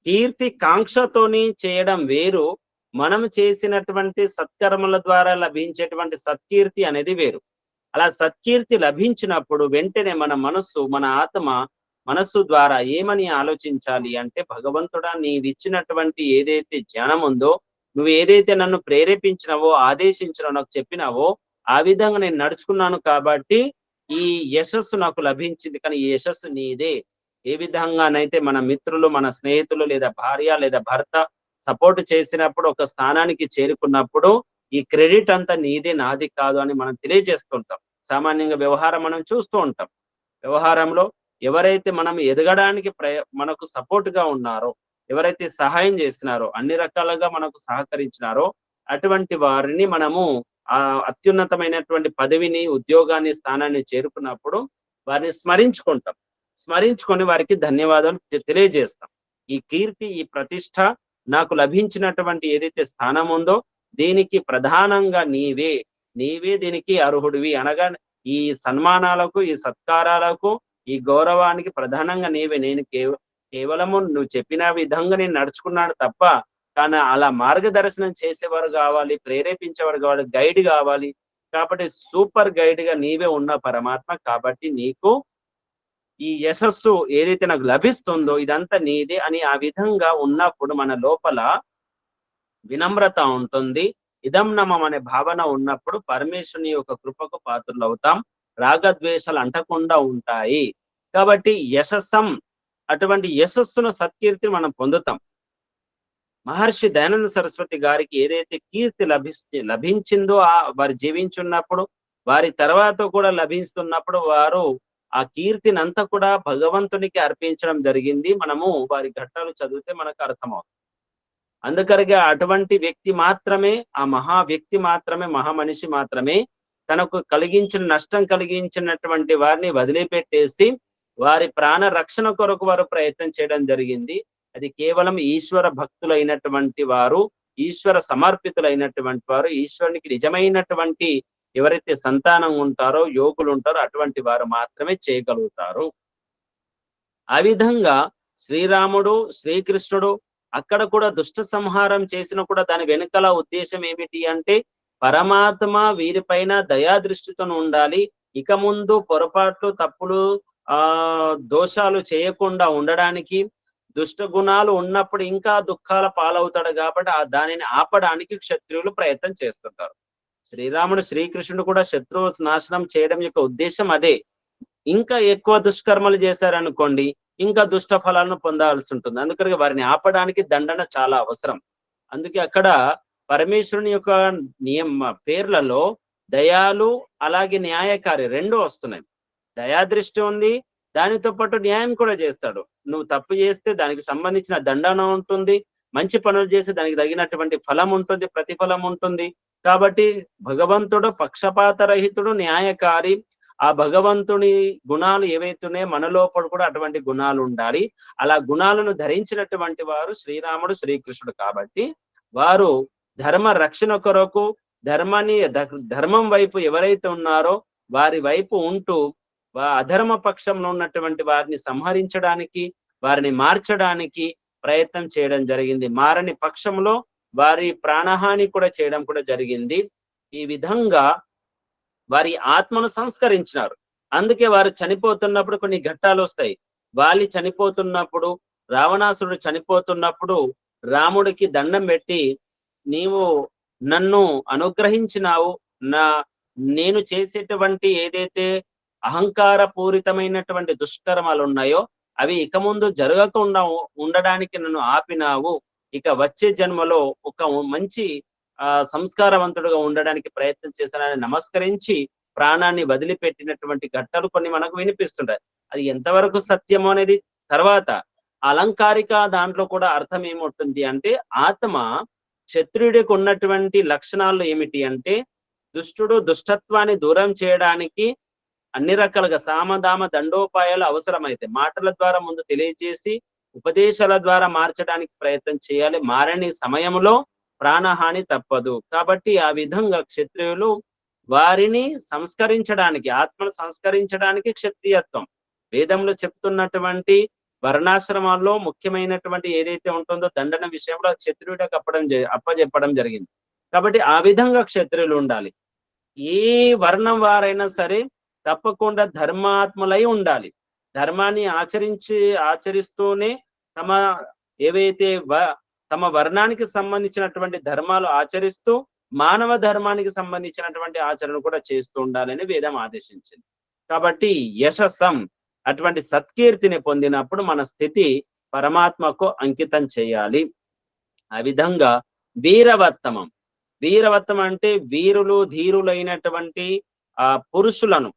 కీర్తి కాంక్షతోని చేయడం వేరు, మనం చేసినటువంటి సత్కర్మల ద్వారా లభించేటువంటి సత్కీర్తి అనేది వేరు. అలా సత్కీర్తి లభించినప్పుడు వెంటనే మన మనస్సు, మన ఆత్మ మనస్సు ద్వారా ఏమని ఆలోచించాలి అంటే, భగవంతుడా, నీవిచ్చినటువంటి ఏదైతే జ్ఞానం ఉందో, నువ్వు ఏదైతే నన్ను ప్రేరేపించినావో, ఆదేశించినావో, నాకు చెప్పినావో ఆ విధంగా నేను నడుచుకున్నాను కాబట్టి ఈ యశస్సు నాకు లభించింది. కానీ ఈ యశస్సు నీదే. ఏ విధంగానైతే మన మిత్రులు, మన స్నేహితులు, లేదా భార్య లేదా భర్త సపోర్ట్ చేసినప్పుడు, ఒక స్థానానికి చేరుకున్నప్పుడు ఈ క్రెడిట్ అంతా నీదే, నాది కాదు అని మనం తెలియజేస్తుంటాం. సామాన్యంగా వ్యవహారం మనం చూస్తూ ఉంటాం. వ్యవహారంలో ఎవరైతే మనం ఎదగడానికి మనకు సపోర్ట్ గా ఉన్నారో, ఎవరైతే సహాయం చేస్తున్నారో, అన్ని రకాలుగా మనకు సహకరించినారో అటువంటి వారిని మనము అత్యున్నతమైనటువంటి పదవిని, ఉద్యోగాన్ని, స్థానాన్ని చేరుకున్నప్పుడు వారిని స్మరించుకుంటాం. స్మరించుకొని వారికి ధన్యవాదాలు తెలియజేస్తాం. ఈ కీర్తి, ఈ ప్రతిష్ట నాకు లభించినటువంటి ఏదైతే స్థానం ఉందో దీనికి ప్రధానంగా నీవే దీనికి అర్హుడివి. అనగా ఈ సన్మానాలకు, ఈ సత్కారాలకు, ఈ గౌరవానికి ప్రధానంగా నీవే. నేను కేవలము నువ్వు చెప్పిన విధంగా నేను నడుచుకున్నాను తప్ప, కానీ అలా మార్గదర్శనం చేసేవారు కావాలి, ప్రేరేపించేవారు కావాలి, గైడ్ కావాలి. కాబట్టి సూపర్ గైడ్ గా నీవే ఉన్న పరమాత్మ. కాబట్టి నీకు ఈ యశస్సు ఏదైతే నాకు లభిస్తుందో ఇదంతా నీదే అని ఆ విధంగా ఉన్నప్పుడు మన లోపల వినమ్రత ఉంటుంది. ఇదం నమం అనే భావన ఉన్నప్పుడు పరమేశ్వరుని యొక్క కృపకు పాత్రులవుతాం. రాగద్వేషాలు అంటకుండా ఉంటాయి. కాబట్టి యశస్సం, అటువంటి యశస్సును, సత్కీర్తిని మనం పొందుతాం. మహర్షి దయానంద సరస్వతి గారికి ఏదైతే కీర్తి లభించిందో వారు జీవించున్నప్పుడు, వారి తర్వాత కూడా లభిస్తున్నప్పుడు వారు ఆ కీర్తిని అంతా కూడా భగవంతునికి అర్పించడం జరిగింది. మనము వారి ఘట్టాలు చదివితే మనకు అర్థమవుతుంది. అందుకరిగా అటువంటి వ్యక్తి మాత్రమే, ఆ మహా వ్యక్తి మాత్రమే, మహామనిషి మాత్రమే తనకు నష్టం కలిగించినటువంటి వారిని వదిలిపెట్టేసి వారి ప్రాణ రక్షణ కొరకు వారు ప్రయత్నం చేయడం జరిగింది. అది కేవలం ఈశ్వర భక్తులైనటువంటి వారు, ఈశ్వర సమర్పితులైనటువంటి వారు, ఈశ్వరునికి నిజమైనటువంటి ఎవరైతే సంతానం ఉంటారో, యోగులు ఉంటారో అటువంటి వారు మాత్రమే చేయగలుగుతారు. ఆ విధంగా శ్రీరాముడు, శ్రీకృష్ణుడు అక్కడ కూడా దుష్ట సంహారం చేసిన కూడా దాని వెనుకల ఉద్దేశం ఏమిటి అంటే, పరమాత్మ వీరిపైన దయాదృష్టితో ఉండాలి. ఇక ముందు పొరపాట్లు, తప్పులు, దోషాలు చేయకుండా ఉండడానికి, దుష్ట గుణాలు ఉన్నప్పుడు ఇంకా దుఃఖాల పాలవుతాడు కాబట్టి దానిని ఆపడానికి క్షత్రియులు ప్రయత్నం చేస్తుంటారు. శ్రీరాముడు, శ్రీకృష్ణుడు కూడా శత్రువు నాశనం చేయడం యొక్క ఉద్దేశం అదే. ఇంకా ఎక్కువ దుష్కర్మలు చేశారనుకోండి, ఇంకా దుష్ట ఫలాలను పొందాల్సి ఉంటుంది. అందుకని వారిని ఆపడానికి దండన చాలా అవసరం. అందుకే అక్కడ పరమేశ్వరుని యొక్క పేర్లలో దయాలు అలాగే న్యాయకారి రెండు వస్తున్నాయి. దయాదృష్టి ఉంది, దానితో పాటు న్యాయం కూడా చేస్తాడు. నువ్వు తప్పు చేస్తే దానికి సంబంధించిన దండన ఉంటుంది, మంచి పనులు చేస్తే దానికి తగినటువంటి ఫలం ఉంటుంది, ప్రతిఫలం ఉంటుంది. కాబట్టి భగవంతుడు పక్షపాత రహితుడు, న్యాయకారి. ఆ భగవంతుని గుణాలు ఏవైతున్నాయో మన లోపల కూడా అటువంటి గుణాలు ఉండాలి. అలా గుణాలను ధరించినటువంటి వారు శ్రీరాముడు, శ్రీకృష్ణుడు. కాబట్టి వారు ధర్మ రక్షణ కొరకు ధర్మం వైపు ఎవరైతే ఉన్నారో వారి వైపు ఉంటూ అధర్మ పక్షంలో ఉన్నటువంటి వారిని సంహరించడానికి, వారిని మార్చడానికి ప్రయత్నం చేయడం జరిగింది. మారని పక్షంలో వారి ప్రాణహాని కూడా చేయడం కూడా జరిగింది. ఈ విధంగా వారి ఆత్మను సంస్కరించినారు. అందుకే వారు చనిపోతున్నప్పుడు కొన్ని ఘట్టాలు వస్తాయి. వాలి చనిపోతున్నప్పుడు, రావణాసురుడు చనిపోతున్నప్పుడు రాముడికి దండం పెట్టి, నీవు నన్ను అనుగ్రహించినావు, నేను చేసేటువంటి ఏదైతే అహంకార పూరితమైనటువంటి దుష్కర్మాలు ఉన్నాయో అవి ఇక ముందు జరగకుండా ఉండడానికి నన్ను ఆపినావు. ఇక వచ్చే జన్మలో ఒక మంచి సంస్కారవంతుడుగా ఉండడానికి ప్రయత్నం చేశానని నమస్కరించి ప్రాణాన్ని వదిలిపెట్టినటువంటి ఘట్టాలు కొన్ని మనకు వినిపిస్తుంటాయి. అది ఎంతవరకు సత్యమో అనేది తర్వాత. అలంకారిక దాంట్లో కూడా అర్థం ఏముంటుంది అంటే, ఆత్మ క్షత్రియుడికి ఉన్నటువంటి లక్షణాలు ఏమిటి అంటే, దుష్టుడు దుష్టత్వాన్ని దూరం చేయడానికి అన్ని రకాలుగా సామదామ దండోపాయాలు అవసరమైతే మాటల ద్వారా ముందు తెలియజేసి ఉపదేశాల ద్వారా మార్చడానికి ప్రయత్నం చేయాలి. మారని సమయంలో ప్రాణహాని తప్పదు. కాబట్టి ఆ విధంగా క్షత్రియులు వారిని సంస్కరించడానికి, ఆత్మను సంస్కరించడానికి క్షత్రియత్వం వేదంలో చెప్తున్నటువంటి వర్ణాశ్రమాల్లో ముఖ్యమైనటువంటి ఏదైతే ఉంటుందో దండన విషయంలో క్షత్రియుడికి అప్పజెప్పడం జరిగింది. కాబట్టి ఆ విధంగా క్షత్రియులు ఉండాలి. ఏ వర్ణం వారైనా సరే తప్పకుండా ధర్మాత్మలై ఉండాలి. ధర్మాన్ని ఆచరిస్తూనే తమ ఏవైతే తమ వర్ణానికి సంబంధించినటువంటి ధర్మాలు ఆచరిస్తూ మానవ ధర్మానికి సంబంధించినటువంటి ఆచరణ కూడా చేస్తూ ఉండాలని వేదం ఆదేశించింది. కాబట్టి యశస్సం అటువంటి సత్కీర్తిని పొందినప్పుడు మన స్థితి పరమాత్మకు అంకితం చేయాలి. ఆ విధంగా వీరవత్తమం. వీరవత్తమం అంటే వీరులు ధీరులైనటువంటి పురుషులను,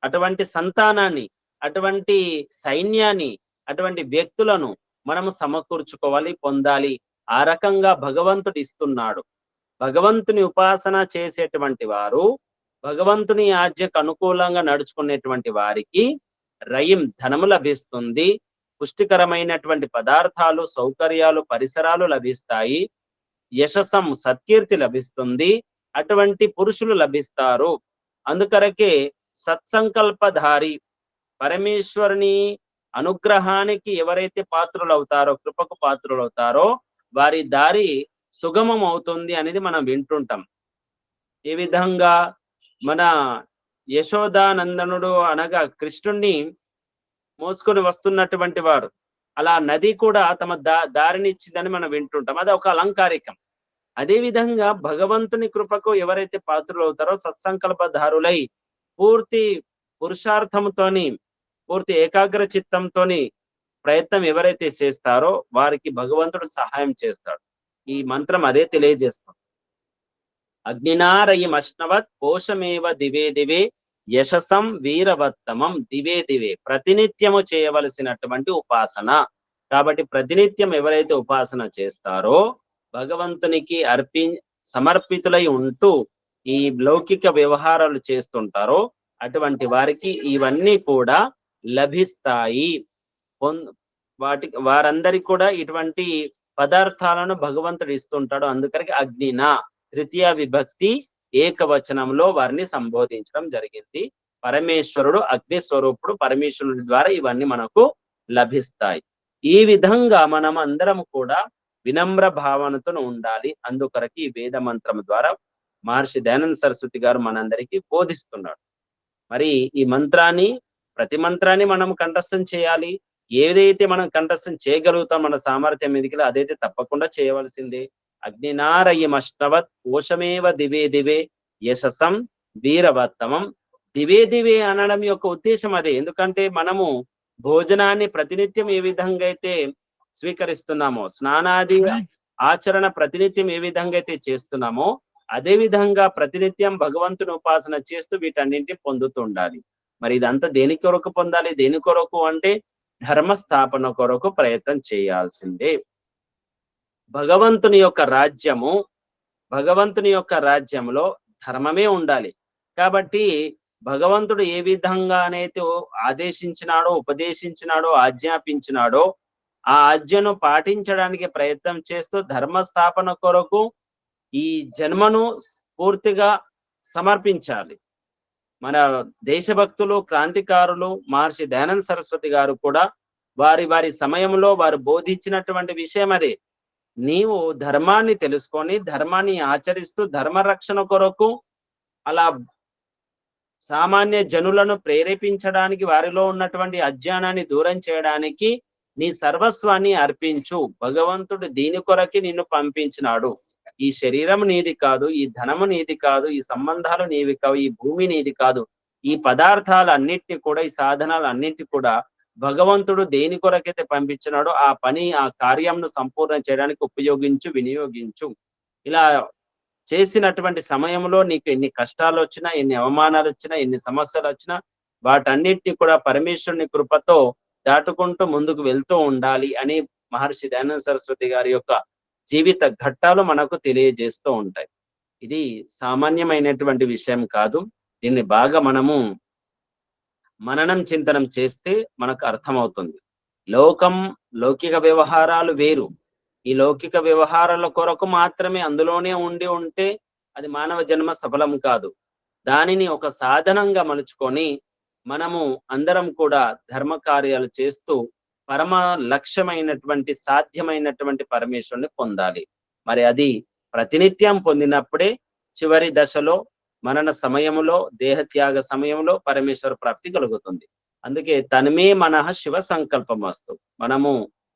అటువంటి సంతానాన్ని, అటువంటి సైన్యాన్ని, అటువంటి వ్యక్తులను మనము సమకూర్చుకోవాలి, పొందాలి. ఆ రకంగా భగవంతుడు ఇస్తున్నాడు. భగవంతుని ఉపాసన చేసేటువంటి వారు, భగవంతుని ఆజ్ఞకు అనుకూలంగా నడుచుకునేటువంటి వారికి ధనము లభిస్తుంది, పుష్టికరమైనటువంటి పదార్థాలు, సౌకర్యాలు, పరిసరాలు లభిస్తాయి, యశస్సం సత్కీర్తి లభిస్తుంది, అటువంటి పురుషులు లభిస్తారు. అందుకరకే సత్సంకల్పధారి, పరమేశ్వరుని అనుగ్రహానికి ఎవరైతే పాత్రులవుతారో, కృపకు పాత్రులవుతారో వారి దారి సుగమం అవుతుంది అనేది మనం వింటుంటాం. ఈ విధంగా మన యశోదానందనుడు అనగా కృష్ణుణ్ణి మోసుకొని వస్తున్నటువంటి వారు, అలా నది కూడా తమ దారిని ఇచ్చిందని మనం వింటుంటాం. అది ఒక అలంకారికం. అదే విధంగా భగవంతుని కృపకు ఎవరైతే పాత్రులు అవుతారో సత్సంకల్పధారులై పూర్తి పురుషార్థంతోని, పూర్తి ఏకాగ్ర చిత్తంతోని ప్రయత్నం ఎవరైతే చేస్తారో వారికి భగవంతుడు సహాయం చేస్తాడు. ఈ మంత్రం అదే తెలియజేస్తుంది. అగ్నినారయం అశ్నవత్ కోశమేవ దివే దివే యశసం వీరవత్తమం దివే దివే. ప్రతినిత్యము చేయవలసినటువంటి ఉపాసన. కాబట్టి ప్రతినిత్యం ఎవరైతే ఉపాసన చేస్తారో, భగవంతునికి సమర్పితులై ఉంటూ ఈ లౌకిక వ్యవహారాలు చేస్తుంటారో అటువంటి వారికి ఇవన్నీ కూడా లభిస్తాయి. వారందరికి కూడా ఇటువంటి పదార్థాలను భగవంతుడు ఇస్తుంటాడు. అందుకని అగ్నిన తృతీయ విభక్తి ఏకవచనంలో వారిని సంబోధించడం జరిగింది. పరమేశ్వరుడు అగ్ని స్వరూపుడు, పరమేశ్వరుడి ద్వారా ఇవన్నీ మనకు లభిస్తాయి. ఈ విధంగా మనం అందరం కూడా వినమ్ర భావనతో ఉండాలి. అందుకొరకు ఈ వేద మంత్రం ద్వారా మహర్షి దయానంద సరస్వతి గారు మనందరికీ బోధిస్తున్నాడు. మరి ఈ మంత్రాన్ని, ప్రతి మంత్రాన్ని మనం కంఠస్థం చేయాలి. ఏదైతే మనం కంఠస్థం చేయగలుగుతాం మన సామర్థ్యం మీదకి అదైతే తప్పకుండా చేయవలసిందే. అగ్నినారయం అశ్నవత్ కోశమేవ దివే దివే యశసం వీరవత్తమం. దివే దివే అనడం యొక్క ఉద్దేశం అదే. ఎందుకంటే మనము భోజనాన్ని ప్రతినిత్యం ఏ విధంగా అయితే స్వీకరిస్తున్నామో, స్నానాది ఆచరణ ప్రతినిత్యం ఏ విధంగా అయితే చేస్తున్నామో అదే విధంగా ప్రతినిత్యం భగవంతుని ఉపాసన చేస్తూ వీటన్నింటిని పొందుతూ ఉండాలి. మరి ఇదంతా దేని కొరకు పొందాలి? దేని కొరకు అంటే ధర్మ స్థాపన కొరకు ప్రయత్నం చేయాల్సిందే. భగవంతుని యొక్క రాజ్యము, భగవంతుని యొక్క రాజ్యంలో ధర్మమే ఉండాలి. కాబట్టి భగవంతుడు ఏ విధంగానైతే ఆదేశించినాడో, ఉపదేశించినాడో, ఆజ్ఞాపించినాడో ఆ ఆజ్ఞను పాటించడానికి ప్రయత్నం చేస్తూ ధర్మ స్థాపన కొరకు ఈ జన్మను పూర్తిగా సమర్పించాలి. మన దేశభక్తులు, క్రాంతికారులు మహర్షి దయానంద సరస్వతి గారు కూడా వారి వారి సమయంలో వారు బోధించినటువంటి విషయం అదే. నీవు ధర్మాన్ని తెలుసుకొని ధర్మాన్ని ఆచరిస్తూ ధర్మ రక్షణ కొరకు అలా సామాన్య జనులను ప్రేరేపించడానికి, వారిలో ఉన్నటువంటి అజ్ఞానాన్ని దూరం చేయడానికి నీ సర్వస్వాన్ని అర్పించు. భగవంతుడు దీని కొరకి నిన్ను పంపించినాడు. ఈ శరీరం నీది కాదు, ఈ ధనము నీది కాదు, ఈ సంబంధాలు నీవి కావు, ఈ భూమి నీది కాదు. ఈ పదార్థాలన్నిటిని కూడా, ఈ సాధనాలన్నిటిని కూడా భగవంతుడు దేని కొరకైతే పంపించినాడో ఆ పని, ఆ కార్యంను సంపూర్ణ చేయడానికి ఉపయోగించు, వినియోగించు. ఇలా చేసినటువంటి సమయంలో నీకు ఎన్ని కష్టాలు వచ్చినా, ఎన్ని అవమానాలు వచ్చినా, ఎన్ని సమస్యలు వచ్చినా వాటన్నిటిని కూడా పరమేశ్వరుని కృపతో దాటుకుంటూ ముందుకు వెళ్తూ ఉండాలి అని మహర్షి దయానంద సరస్వతి గారి యొక్క జీవిత ఘట్టాలు మనకు తెలియజేస్తూ ఉంటాయి. ఇది సామాన్యమైనటువంటి విషయం కాదు. దీన్ని బాగా మనము మననం చింతనం చేస్తే మనకు అర్థమవుతుంది. లౌకిక వ్యవహారాలు వేరు. ఈ లౌకిక వ్యవహారాల కొరకు మాత్రమే అందులోనే ఉంటే అది మానవ జన్మ సఫలం కాదు. దానిని ఒక సాధనంగా మలుచుకొని మనము అందరం కూడా ధర్మ కార్యాలు చేస్తూ పరమ లక్ష్యమైనటువంటి, సాధ్యమైనటువంటి పరమేశ్వరుని పొందాలి. మరి అది ప్రతినిత్యం పొందినప్పుడే చివరి దశలో, మనన సమయములో, దేహత్యాగ సమయంలో పరమేశ్వర ప్రాప్తి కలుగుతుంది. అందుకే తన్మే మనః శివ సంకల్పమస్తు. మనము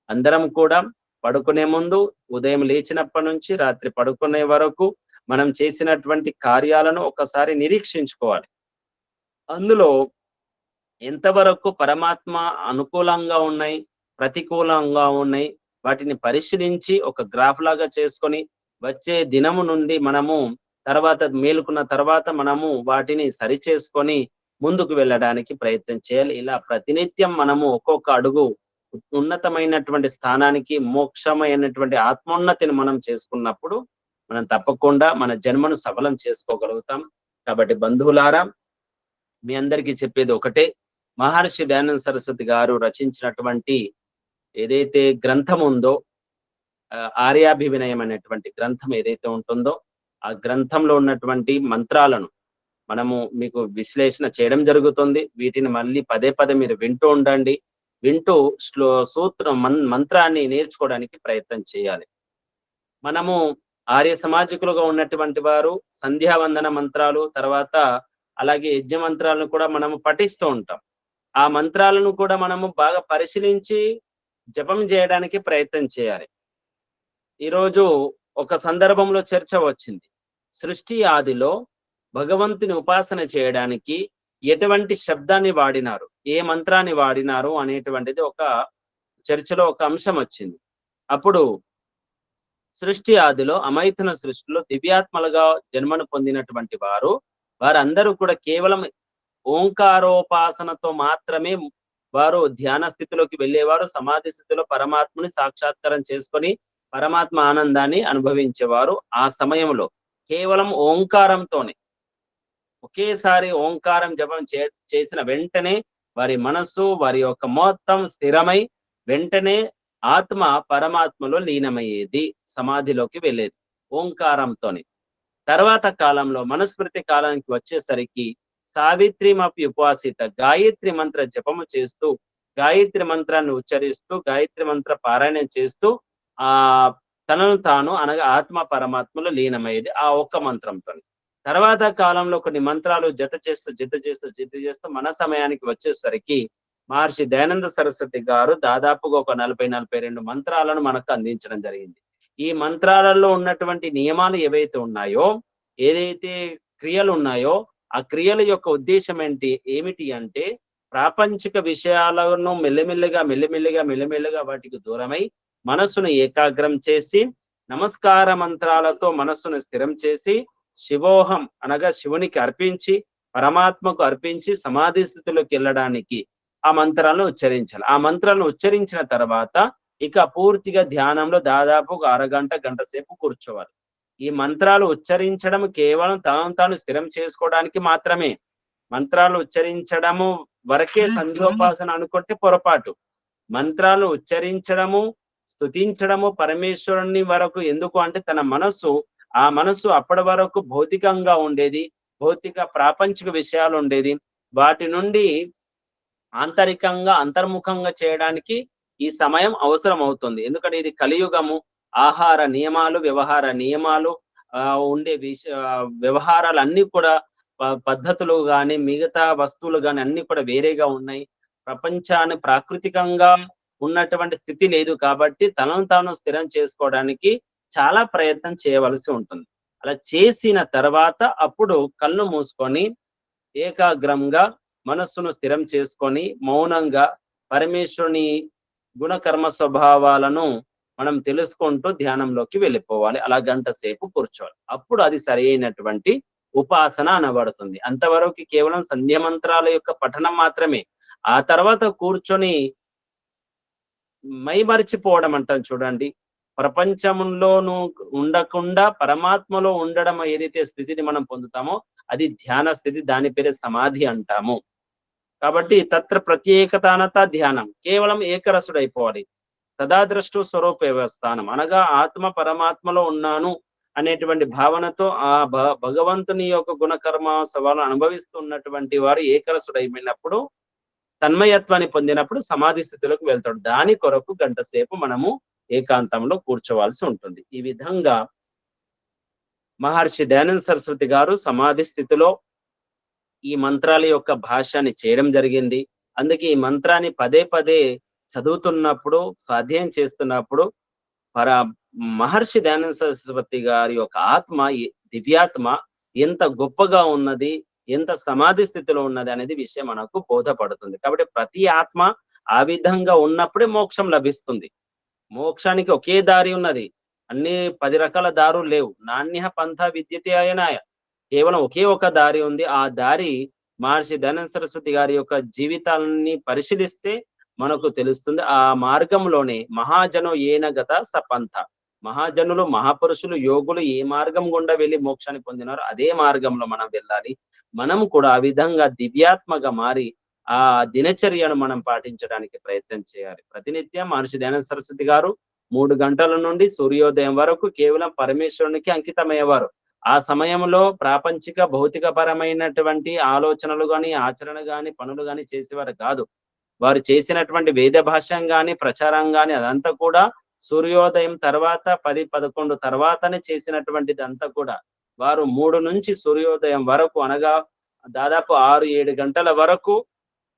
అందరం కూడా పడుకునే ముందు, ఉదయం లేచినప్పటి నుంచి రాత్రి పడుకునే వరకు మనం చేసినటువంటి కార్యాలను ఒకసారి నిరీక్షించుకోవాలి. అందులో ఎంతవరకు పరమాత్మ అనుకూలంగా ఉన్నాయి, ప్రతికూలంగా ఉన్నాయి, వాటిని పరిశీలించి ఒక గ్రాఫ్ లాగా చేసుకొని వచ్చే దినము నుండి మనము తర్వాత మేలుకున్న తర్వాత మనము వాటిని సరిచేసుకొని ముందుకు వెళ్ళడానికి ప్రయత్నం చేయాలి. ఇలా ప్రతినిత్యం మనము ఒక్కొక్క అడుగు ఉన్నతమైనటువంటి స్థానానికి, మోక్షమైనటువంటి ఆత్మోన్నతిని మనం చేసుకున్నప్పుడు మనం తప్పకుండా మన జన్మను సఫలం చేసుకోగలుగుతాం. కాబట్టి బంధువులారా, మీ అందరికీ చెప్పేది ఒకటే. మహర్షి దయానంద సరస్వతి గారు రచించినటువంటి ఏదైతే గ్రంథం ఉందో, ఆర్యాభివినయం అనేటువంటి గ్రంథం ఏదైతే ఉంటుందో ఆ గ్రంథంలో ఉన్నటువంటి మంత్రాలను మనము మీకు విశ్లేషణ చేయడం జరుగుతుంది. వీటిని మళ్ళీ పదే పదే మీరు వింటూ ఉండండి. వింటూ మంత్రాన్ని నేర్చుకోవడానికి ప్రయత్నం చేయాలి. మనము ఆర్య సమాజికులుగా ఉన్నటువంటి వారు సంధ్యావందన మంత్రాలు, తర్వాత అలాగే యజ్ఞ మంత్రాలను కూడా మనము పఠిస్తూ ఉంటాం. ఆ మంత్రాలను కూడా మనము బాగా పరిశీలించి జపం చేయడానికి ప్రయత్నం చేయాలి. ఈరోజు ఒక సందర్భంలో చర్చ వచ్చింది. సృష్టి ఆదిలో భగవంతుని ఉపాసన చేయడానికి ఎటువంటి శబ్దాన్ని వాడినారు, ఏ మంత్రాన్ని వాడినారు అనేటువంటిది ఒక చర్చలో ఒక అంశం వచ్చింది. అప్పుడు సృష్టి ఆదిలో, అమైథున సృష్టిలో దివ్యాత్మలుగా జన్మను పొందినటువంటి వారందరూ కూడా కేవలం ఓంకారోపాసనతో మాత్రమే వారు ధ్యాన స్థితిలోకి వెళ్ళేవారు. సమాధి స్థితిలో పరమాత్మని సాక్షాత్కారం చేసుకొని పరమాత్మ ఆనందాన్ని అనుభవించేవారు. ఆ సమయంలో కేవలం ఓంకారంతోనే, ఒకేసారి ఓంకారం జపం చేసిన వెంటనే వారి మనస్సు, వారి యొక్క మొత్తం స్థిరమై వెంటనే ఆత్మ పరమాత్మలో లీనమయ్యేది, సమాధిలోకి వెళ్ళేది ఓంకారంతోనే. తర్వాత కాలంలో మనుస్మృతి కాలానికి వచ్చేసరికి సావిత్రిమపి ఉపాసిత, గాయత్రి మంత్ర జపము చేస్తూ, గాయత్రి మంత్రాన్ని ఉచ్చరిస్తూ, గాయత్రి మంత్ర పారాయణం చేస్తూ తనను తాను అనగా ఆత్మ పరమాత్మలో లీనమయ్యేది ఆ ఒక్క మంత్రంతో. తర్వాత కాలంలో కొన్ని మంత్రాలు జత చేస్తూ మన సమయానికి వచ్చేసరికి మహర్షి దయానంద సరస్వతి గారు దాదాపుగా ఒక 40-42 మంత్రాలను మనకు అందించడం జరిగింది. ఈ మంత్రాలలో ఉన్నటువంటి నియమాలు ఏవైతే ఉన్నాయో, ఏదైతే క్రియలు ఉన్నాయో, ఆ క్రియల యొక్క ఉద్దేశం ఏమిటి అంటే ప్రాపంచిక విషయాలను మెల్లమెల్లగా వాటికి దూరమై మనస్సును ఏకాగ్రం చేసి నమస్కార మంత్రాలతో మనస్సును స్థిరం చేసి శివోహం అనగా శివునికి అర్పించి పరమాత్మకు అర్పించి సమాధి స్థితిలోకి వెళ్ళడానికి ఆ మంత్రాలను ఉచ్చరించాలి. ఆ మంత్రాలను ఉచ్చరించిన తర్వాత ఇక పూర్తిగా ధ్యానంలో దాదాపు ఒక అరగంట గంట సేపు కూర్చోవాలి. ఈ మంత్రాలు ఉచ్చరించడం కేవలం తనను తాను స్థిరం చేసుకోవడానికి మాత్రమే. మంత్రాలు ఉచ్చరించడము వరకే సంధ్యోపాసన అనుకుంటే పొరపాటు. మంత్రాలు ఉచ్చరించడము, స్తుతించడము పరమేశ్వరుని వరకు ఎందుకు అంటే ఆ మనస్సు అప్పటి వరకు భౌతికంగా ఉండేది. భౌతిక ప్రాపంచిక విషయాలు ఉండేది. వాటి నుండి ఆంతరికంగా అంతర్ముఖంగా చేయడానికి ఈ సమయం అవసరం అవుతుంది. ఎందుకంటే ఇది కలియుగము. ఆహార నియమాలు, వ్యవహార నియమాలు ఉండే వ్యవహారాలన్నీ కూడా పద్ధతులు గాని, మిగతా వస్తువులు గాని అన్నీ కూడా వేరేగా ఉన్నాయి. ప్రపంచాన్ని ప్రాకృతికంగా ఉన్నటువంటి స్థితి లేదు కాబట్టి తనను తాను స్థిరం చేసుకోవడానికి చాలా ప్రయత్నం చేయవలసి ఉంటుంది. అలా చేసిన తర్వాత అప్పుడు కళ్ళు మూసుకొని ఏకాగ్రంగా మనస్సును స్థిరం చేసుకొని మౌనంగా పరమేశ్వరుని గుణకర్మ స్వభావాలను మనం తెలుసుకుంటూ ధ్యానంలోకి వెళ్ళిపోవాలి. అలా గంట సేపు కూర్చోవాలి. అప్పుడు అది సరైనటువంటి ఉపాసన అనబడుతుంది. అంతవరకు కేవలం సంధ్య మంత్రాల యొక్క పఠనం మాత్రమే. ఆ తర్వాత కూర్చొని మైమరిచిపోవడం అంటాం చూడండి. ప్రపంచంలోను ఉండకుండా పరమాత్మలో ఉండడం ఏదైతే స్థితిని మనం పొందుతామో అది ధ్యాన స్థితి. దాని పేరే సమాధి అంటాము. కాబట్టి తత్ర ప్రత్యేకతానత ధ్యానం. కేవలం ఏకరసుడైపోవాలి. తదాద్రష్టు స్వరూప స్థానం అనగా ఆత్మ పరమాత్మలో ఉన్నాను అనేటువంటి భావనతో ఆ భగవంతుని యొక్క గుణకర్మ సవాలు అనుభవిస్తున్నటువంటి వారు ఏకరసుడైపోయినప్పుడు తన్మయత్వాన్ని పొందినప్పుడు సమాధి స్థితిలోకి వెళ్తాడు. దాని కొరకు గంట సేపు మనము ఏకాంతంలో కూర్చోవాల్సి ఉంటుంది. ఈ విధంగా మహర్షి దయానంద సరస్వతి గారు సమాధి స్థితిలో ఈ మంత్రాల యొక్క భాష్యాన్ని చేయడం జరిగింది. అందుకే ఈ మంత్రాన్ని పదే పదే చదువుతున్నప్పుడు, స్వాధ్యాయం చేస్తున్నప్పుడు మహర్షి దయానంద సరస్వతి గారి యొక్క ఆత్మ, దివ్యాత్మ ఎంత గొప్పగా ఉన్నది, ఎంత సమాధి స్థితిలో ఉన్నది అనేది విషయం మనకు బోధపడుతుంది. కాబట్టి ప్రతి ఆత్మ ఆ విధంగా ఉన్నప్పుడే మోక్షం లభిస్తుంది. మోక్షానికి ఒకే దారి ఉన్నది. అన్ని 10 రకాల దారులు లేవు. నాణ్య పంథ విద్యతే అయనాయ. కేవలం ఒకే ఒక దారి ఉంది. ఆ దారి మహర్షి దయానంద సరస్వతి గారి యొక్క జీవితాన్ని పరిశీలిస్తే మనకు తెలుస్తుంది. ఆ మార్గంలోనే మహాజనో ఏన గత సపంథ. మహాజనులు, మహాపురుషులు, యోగులు ఏ మార్గం గుండా వెళ్ళి మోక్షాన్ని పొందినారో అదే మార్గంలో మనం వెళ్ళాలి. మనం కూడా ఆ విధంగా దివ్యాత్మగా మారి ఆ దినచర్యను మనం పాటించడానికి ప్రయత్నం చేయాలి. ప్రతినిత్యం మహర్షి దయానంద సరస్వతి గారు 3 గంటల నుండి సూర్యోదయం వరకు కేవలం పరమేశ్వరునికి అంకితమయ్యేవారు. ఆ సమయంలో ప్రాపంచిక భౌతిక పరమైనటువంటి ఆలోచనలు గాని, ఆచరణ గాని, పనులు గాని చేసేవారు కాదు. వారు చేసినటువంటి వేద భాష్యం గాని, ప్రచారం గాని అదంతా కూడా సూర్యోదయం తర్వాత 10, 11 తర్వాతనే చేసినటువంటిదంతా కూడా. వారు 3 నుంచి సూర్యోదయం వరకు అనగా దాదాపు 6, 7 గంటల వరకు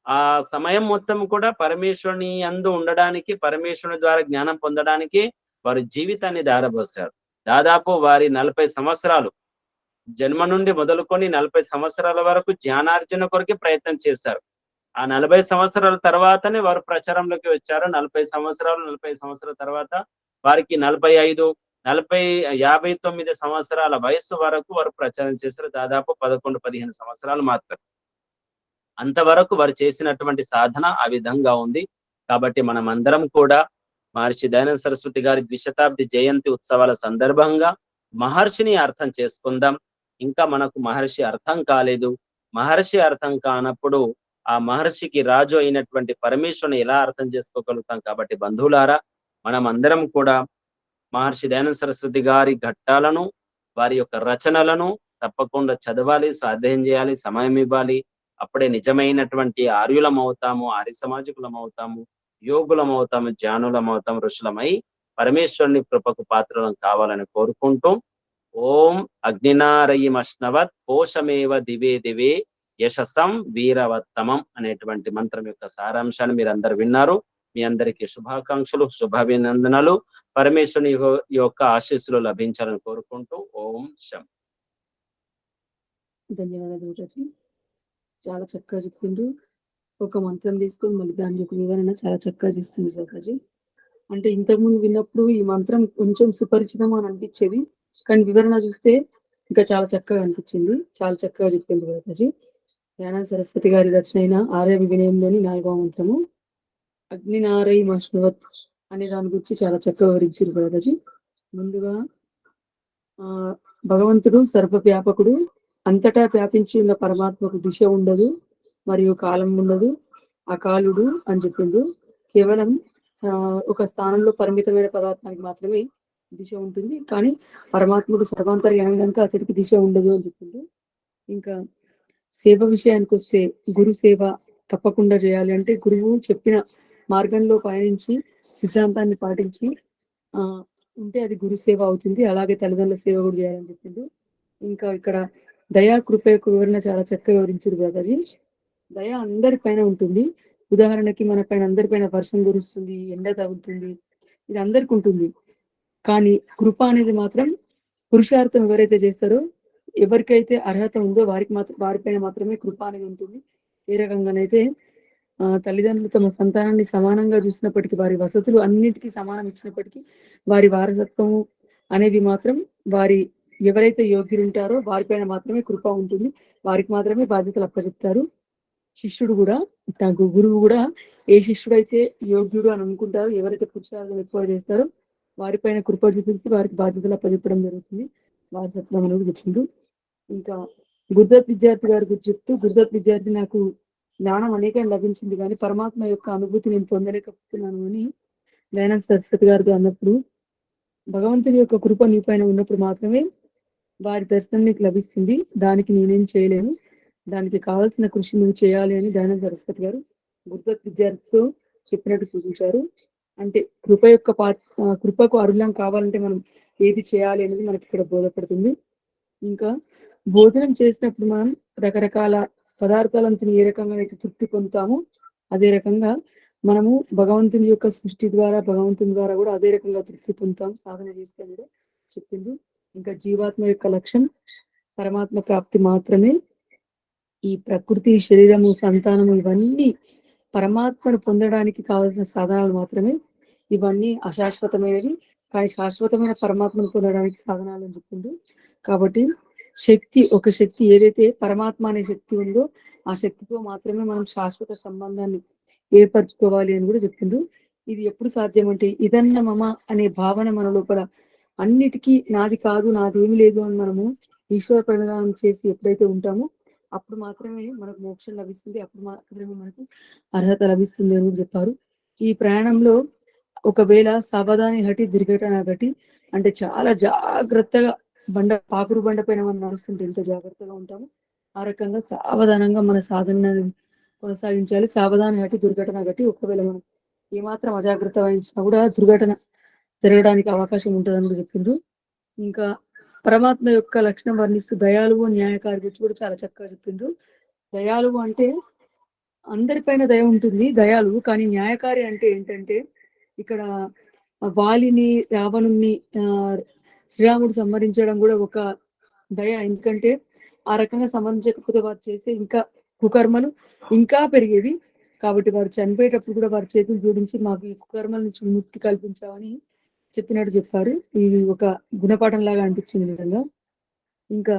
ఆ సమయం మొత్తం కూడా పరమేశ్వరుని యందు ఉండడానికి, పరమేశ్వరుని ద్వారా జ్ఞానం పొందడానికి వారి జీవితాన్ని ధారపోసారు. దాదాపు వారి 40 సంవత్సరాలు జన్మ నుండి మొదలుకొని 40 సంవత్సరాల వరకు జ్ఞానార్జన కొరకే ప్రయత్నం చేశారు. ఆ 40 సంవత్సరాల తర్వాతనే వారు ప్రచారంలోకి వచ్చారు. 40 సంవత్సరాల తర్వాత వారికి 45, 59 సంవత్సరాల వయస్సు వరకు వారు ప్రచారం చేశారు. దాదాపు 11, 15 సంవత్సరాలు మాత్రం. అంతవరకు వారు చేసినటువంటి సాధన ఆ విధంగా ఉంది. కాబట్టి మనమందరం కూడా మహర్షి దయానంద సరస్వతి గారి ద్విశతాబ్ది జయంతి ఉత్సవాల సందర్భంగా మహర్షిని అర్థం చేసుకుందాం. ఇంకా మనకు మహర్షి అర్థం కాలేదు. మహర్షి అర్థం కానప్పుడు ఆ మహర్షికి రాజు అయినటువంటి పరమేశ్వరుని ఎలా అర్థం చేసుకోగలుగుతాం? కాబట్టి బంధువులారా, మనం అందరం కూడా మహర్షి దయానంద సరస్వతి గారి ఘట్టాలను, వారి యొక్క రచనలను తప్పకుండా చదవాలి, స్వాధ్యాయం చేయాలి, సమయం ఇవ్వాలి. అప్పుడే నిజమైనటువంటి ఆర్యులం అవుతాము, ఆర్య సమాజకులం అవుతాము, యోగులం అవుతాము, జ్ఞానులం అవుతాము, ఋషులమై పరమేశ్వరుని కృపకు పాత్రలం కావాలని కోరుకుంటూ ఓం అగ్నినారయిమశ్నవత్ పోషమేవ దివే దివే యశసం వీరవత్తమం అనేటువంటి మంత్రం యొక్క సారాంశాన్ని మీరు అందరు విన్నారు. మీ అందరికీ శుభాకాంక్షలు, శుభాభినందనలు. పరమేశ్వరుని యొక్క ఆశీస్సులు లభించాలని కోరుకుంటూ ఓం శం. ధన్యవాదాలు. చాలా చక్కగా చెప్పిండు. ఒక మంత్రం తీసుకొని మళ్ళీ దాని యొక్క వివరణ చాలా చక్కగా చేస్తుంది సోకాజీ. అంటే ఇంతకుముందు విన్నప్పుడు ఈ మంత్రం కొంచెం సుపరిచితం అని అనిపించేది. కానీ వివరణ చూస్తే ఇంకా చాలా చక్కగా అనిపించింది. చాలా చక్కగా చెప్పింది మాతాజీ. దయానంద సరస్వతి గారి రచన అయిన ఆర్య వినయంలోని 4వ మంత్రము అగ్నినారై మష్ణువత్ అనే దాని గురించి చాలా చక్కగా వివరించారు మాతాజీ. ముందుగా భగవంతుడు సర్వవ్యాపకుడు, అంతటా వ్యాపించి ఉన్న పరమాత్మకు దిశ ఉండదు మరియు కాలం ఉండదు, అకాలుడు అని చెప్పిండు. కేవలం ఒక స్థానంలో పరిమితమైన పదార్థానికి మాత్రమే దిశ ఉంటుంది, కానీ పరమాత్ముడు సర్వాంతర్యామి కనుక అతడికి దిశ ఉండదు అని చెప్పిండు. ఇంకా సేవ విషయానికి వస్తే గురు సేవ తప్పకుండా చేయాలి. అంటే గురువు చెప్పిన మార్గంలో పయనించి సిద్ధాంతాన్ని పాటించి ఉంటే అది గురు సేవ అవుతుంది. అలాగే తల్లిదండ్రుల సేవ కూడా చేయాలని చెప్పిండు. ఇంకా ఇక్కడ దయా కృప యొక్క వివరణ చాలా చక్కగా వివరించారు బాబాజీ. దయ అందరి పైన ఉంటుంది. ఉదాహరణకి మన పైన అందరిపైన వర్షం కురుస్తుంది, ఎండ తగులుతుంది, ఇది అందరికి ఉంటుంది. కానీ కృప అనేది మాత్రం పురుషార్థం ఎవరైతే చేస్తారో, ఎవరికైతే అర్హత ఉందో వారిపైన మాత్రమే కృప అనేది ఉంటుంది. ఏ రకంగానైతే తల్లిదండ్రులు తమ సంతానాన్ని సమానంగా చూసినప్పటికీ, వారి వసతులు అన్నిటికీ సమానం ఇచ్చినప్పటికీ, వారి వారసత్వము అనేది మాత్రం వారి ఎవరైతే యోగ్యులు ఉంటారో వారిపైన మాత్రమే కృప ఉంటుంది. వారికి మాత్రమే బాధ్యతలు అప్పచెప్తారు. శిష్యుడు కూడా, తనకు గురువు కూడా ఏ శిష్యుడు అయితే యోగ్యుడు అని అనుకుంటారో, ఎవరైతే పురుషార్థం ఎక్కువ చేస్తారో వారిపైన కృప చూపించి వారికి బాధ్యతలు అప్పచెప్పడం జరుగుతుంది. వారసత్వం అనేది చెప్పిండు. ఇంకా గురుదత్ విద్యార్థి గారి గురించి చెప్తూ, గురుదత్ విద్యార్థి నాకు జ్ఞానం అనేకం లభించింది కానీ పరమాత్మ యొక్క అనుభూతి నేను పొందలేకపోతున్నాను అని దయానంద సరస్వతి గారితో అన్నప్పుడు, భగవంతుని యొక్క కృప నీ పైన ఉన్నప్పుడు మాత్రమే వారి దర్శనం నీకు లభిస్తుంది. దానికి నేనేం చేయలేను, దానికి కావాల్సిన కృషి నువ్వు చేయాలి అని దయానంద సరస్వతి గారు గురుదత్ విద్యార్థితో చెప్పినట్టు సూచించారు. అంటే కృపకు అర్హులం కావాలంటే మనం ఏది చేయాలి అనేది మనకి ఇక్కడ బోధపడుతుంది. ఇంకా భోజనం చేసినప్పుడు మనం రకరకాల పదార్థాలను తిని ఏ రకంగా అయితే తృప్తి పొందుతామో, అదే రకంగా మనము భగవంతుని యొక్క సృష్టి ద్వారా, భగవంతుని ద్వారా కూడా అదే రకంగా తృప్తి పొందుతాం సాధన చేస్తే కూడా చెప్పింది. ఇంకా జీవాత్మ యొక్క లక్ష్యం పరమాత్మ ప్రాప్తి మాత్రమే. ఈ ప్రకృతి, శరీరము, సంతానము ఇవన్నీ పరమాత్మను పొందడానికి కావాల్సిన సాధనాలు మాత్రమే. ఇవన్నీ అశాశ్వతమైనవి, కానీ శాశ్వతమైన పరమాత్మను పొందడానికి సాధనాలు అని చెప్పిండు. కాబట్టి ఒక శక్తి ఏదైతే పరమాత్మ అనే శక్తి ఉందో ఆ శక్తితో మాత్రమే మనం శాశ్వత సంబంధాన్ని ఏర్పరచుకోవాలి అని కూడా చెప్పిండు. ఇది ఎప్పుడు సాధ్యం అంటే, ఇదన్న మమ అనే భావన మన లోపల అన్నిటికీ నాది కాదు, నాదేమి లేదు అని మనము ఈశ్వర ప్రణాళం చేసి ఎప్పుడైతే ఉంటామో అప్పుడు మాత్రమే మనకు మోక్షం లభిస్తుంది, అప్పుడు మాత్రమే మనకు అర్హత లభిస్తుంది అని చెప్పారు. ఈ ప్రయాణంలో ఒకవేళ సావధాని హటి దుర్ఘటన ఘటి అంటే చాలా జాగ్రత్తగా పాకురు బండ పైన మనం నడుస్తుంటే ఎంత జాగ్రత్తగా ఉంటాము, ఆ రకంగా సావధానంగా మన సాధన కొనసాగించాలి. సావధాని హటి దుర్ఘటన ఘటి ఒకవేళ మనం ఏమాత్రం అజాగ్రత్త వహించినా కూడా దుర్ఘటన జరగడానికి అవకాశం ఉంటుందని చెప్పిండ్రు. ఇంకా పరమాత్మ యొక్క లక్షణం వర్ణిస్తూ దయాళువు, న్యాయకారి గురించి కూడా చాలా చక్కగా చెప్పిండ్రు. దయాళువు అంటే అందరిపైన దయ ఉంటుంది దయాళువు, కానీ న్యాయకారి అంటే ఏంటంటే, ఇక్కడ వాలిని, రావణుని శ్రీరాముడు సంహరించడం కూడా ఒక దయ. ఎందుకంటే ఆ రకంగా సంహరించకపోతే వారు చేసే ఇంకా కుకర్మలు ఇంకా పెరిగేవి. కాబట్టి వారు చనిపోయేటప్పుడు కూడా వారి చేతులు జోడించి మాకు ఈ కుకర్మల నుంచి విముక్తి కల్పించామని చెప్పినట్టు చెప్పారు. ఇది ఒక గుణపాఠం లాగా అనిపించింది విధంగా. ఇంకా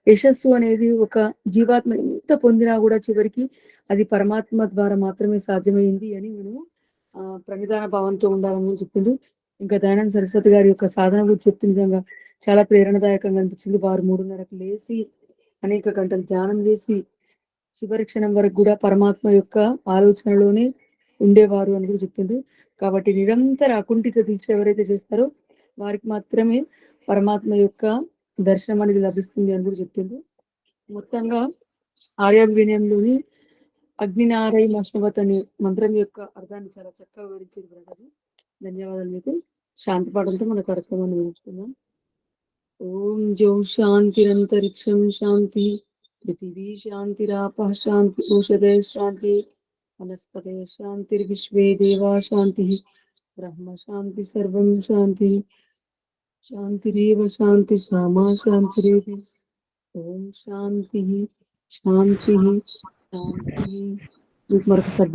యశస్సు అనేది ఒక జీవాత్మ ఎంత పొందినా కూడా చివరికి అది పరమాత్మ ద్వారా మాత్రమే సాధ్యమైంది అని మనము ప్రణిధాన భావంతో ఉండాలని చెప్పిండు. ఇంకా దయానంద సరస్వతి గారి యొక్క సాధన గురించి చెప్తూ నిజంగా చాలా ప్రేరణదాయకంగా అనిపించింది. వారు 3:30కు లేచి అనేక గంటలు ధ్యానం చేసి చివరి క్షణం వరకు కూడా పరమాత్మ యొక్క ఆలోచనలోనే ఉండేవారు అని కూడా చెప్పిండు. కాబట్టి నిరంతర అకుంఠిత దీక్ష ఎవరైతే చేస్తారో వారికి మాత్రమే పరమాత్మ యొక్క దర్శనం అనేది లభిస్తుంది అని కూడా చెప్పిండు. మొత్తంగా ఆర్య వినయంలోని అగ్నినారై మష్ణవత్ అనే మంత్రం యొక్క అర్థాన్ని చాలా చక్కగా వివరించింది బ్రదర్. ధన్యవాదాలు మీకు. శాంతి పాఠంతో మన కార్యక్రమాన్ని వివరించుకుందాం. ఓం జో శాంతిరంతరిక్షం శాంతి, పృథివీ శాంతిరాపః శాంతి, ఓషధయ శాంతి, వనస్పతయ శాంతిర్విశ్వే దేవా శాంతి, బ్రహ్మ శాంతి, సర్వం శాంతి, శాంతిరేవ శాంతి సామా శాంతిరేవి. ఓం శాంతి శాంతి శాంతి. మీకు మరొకసారి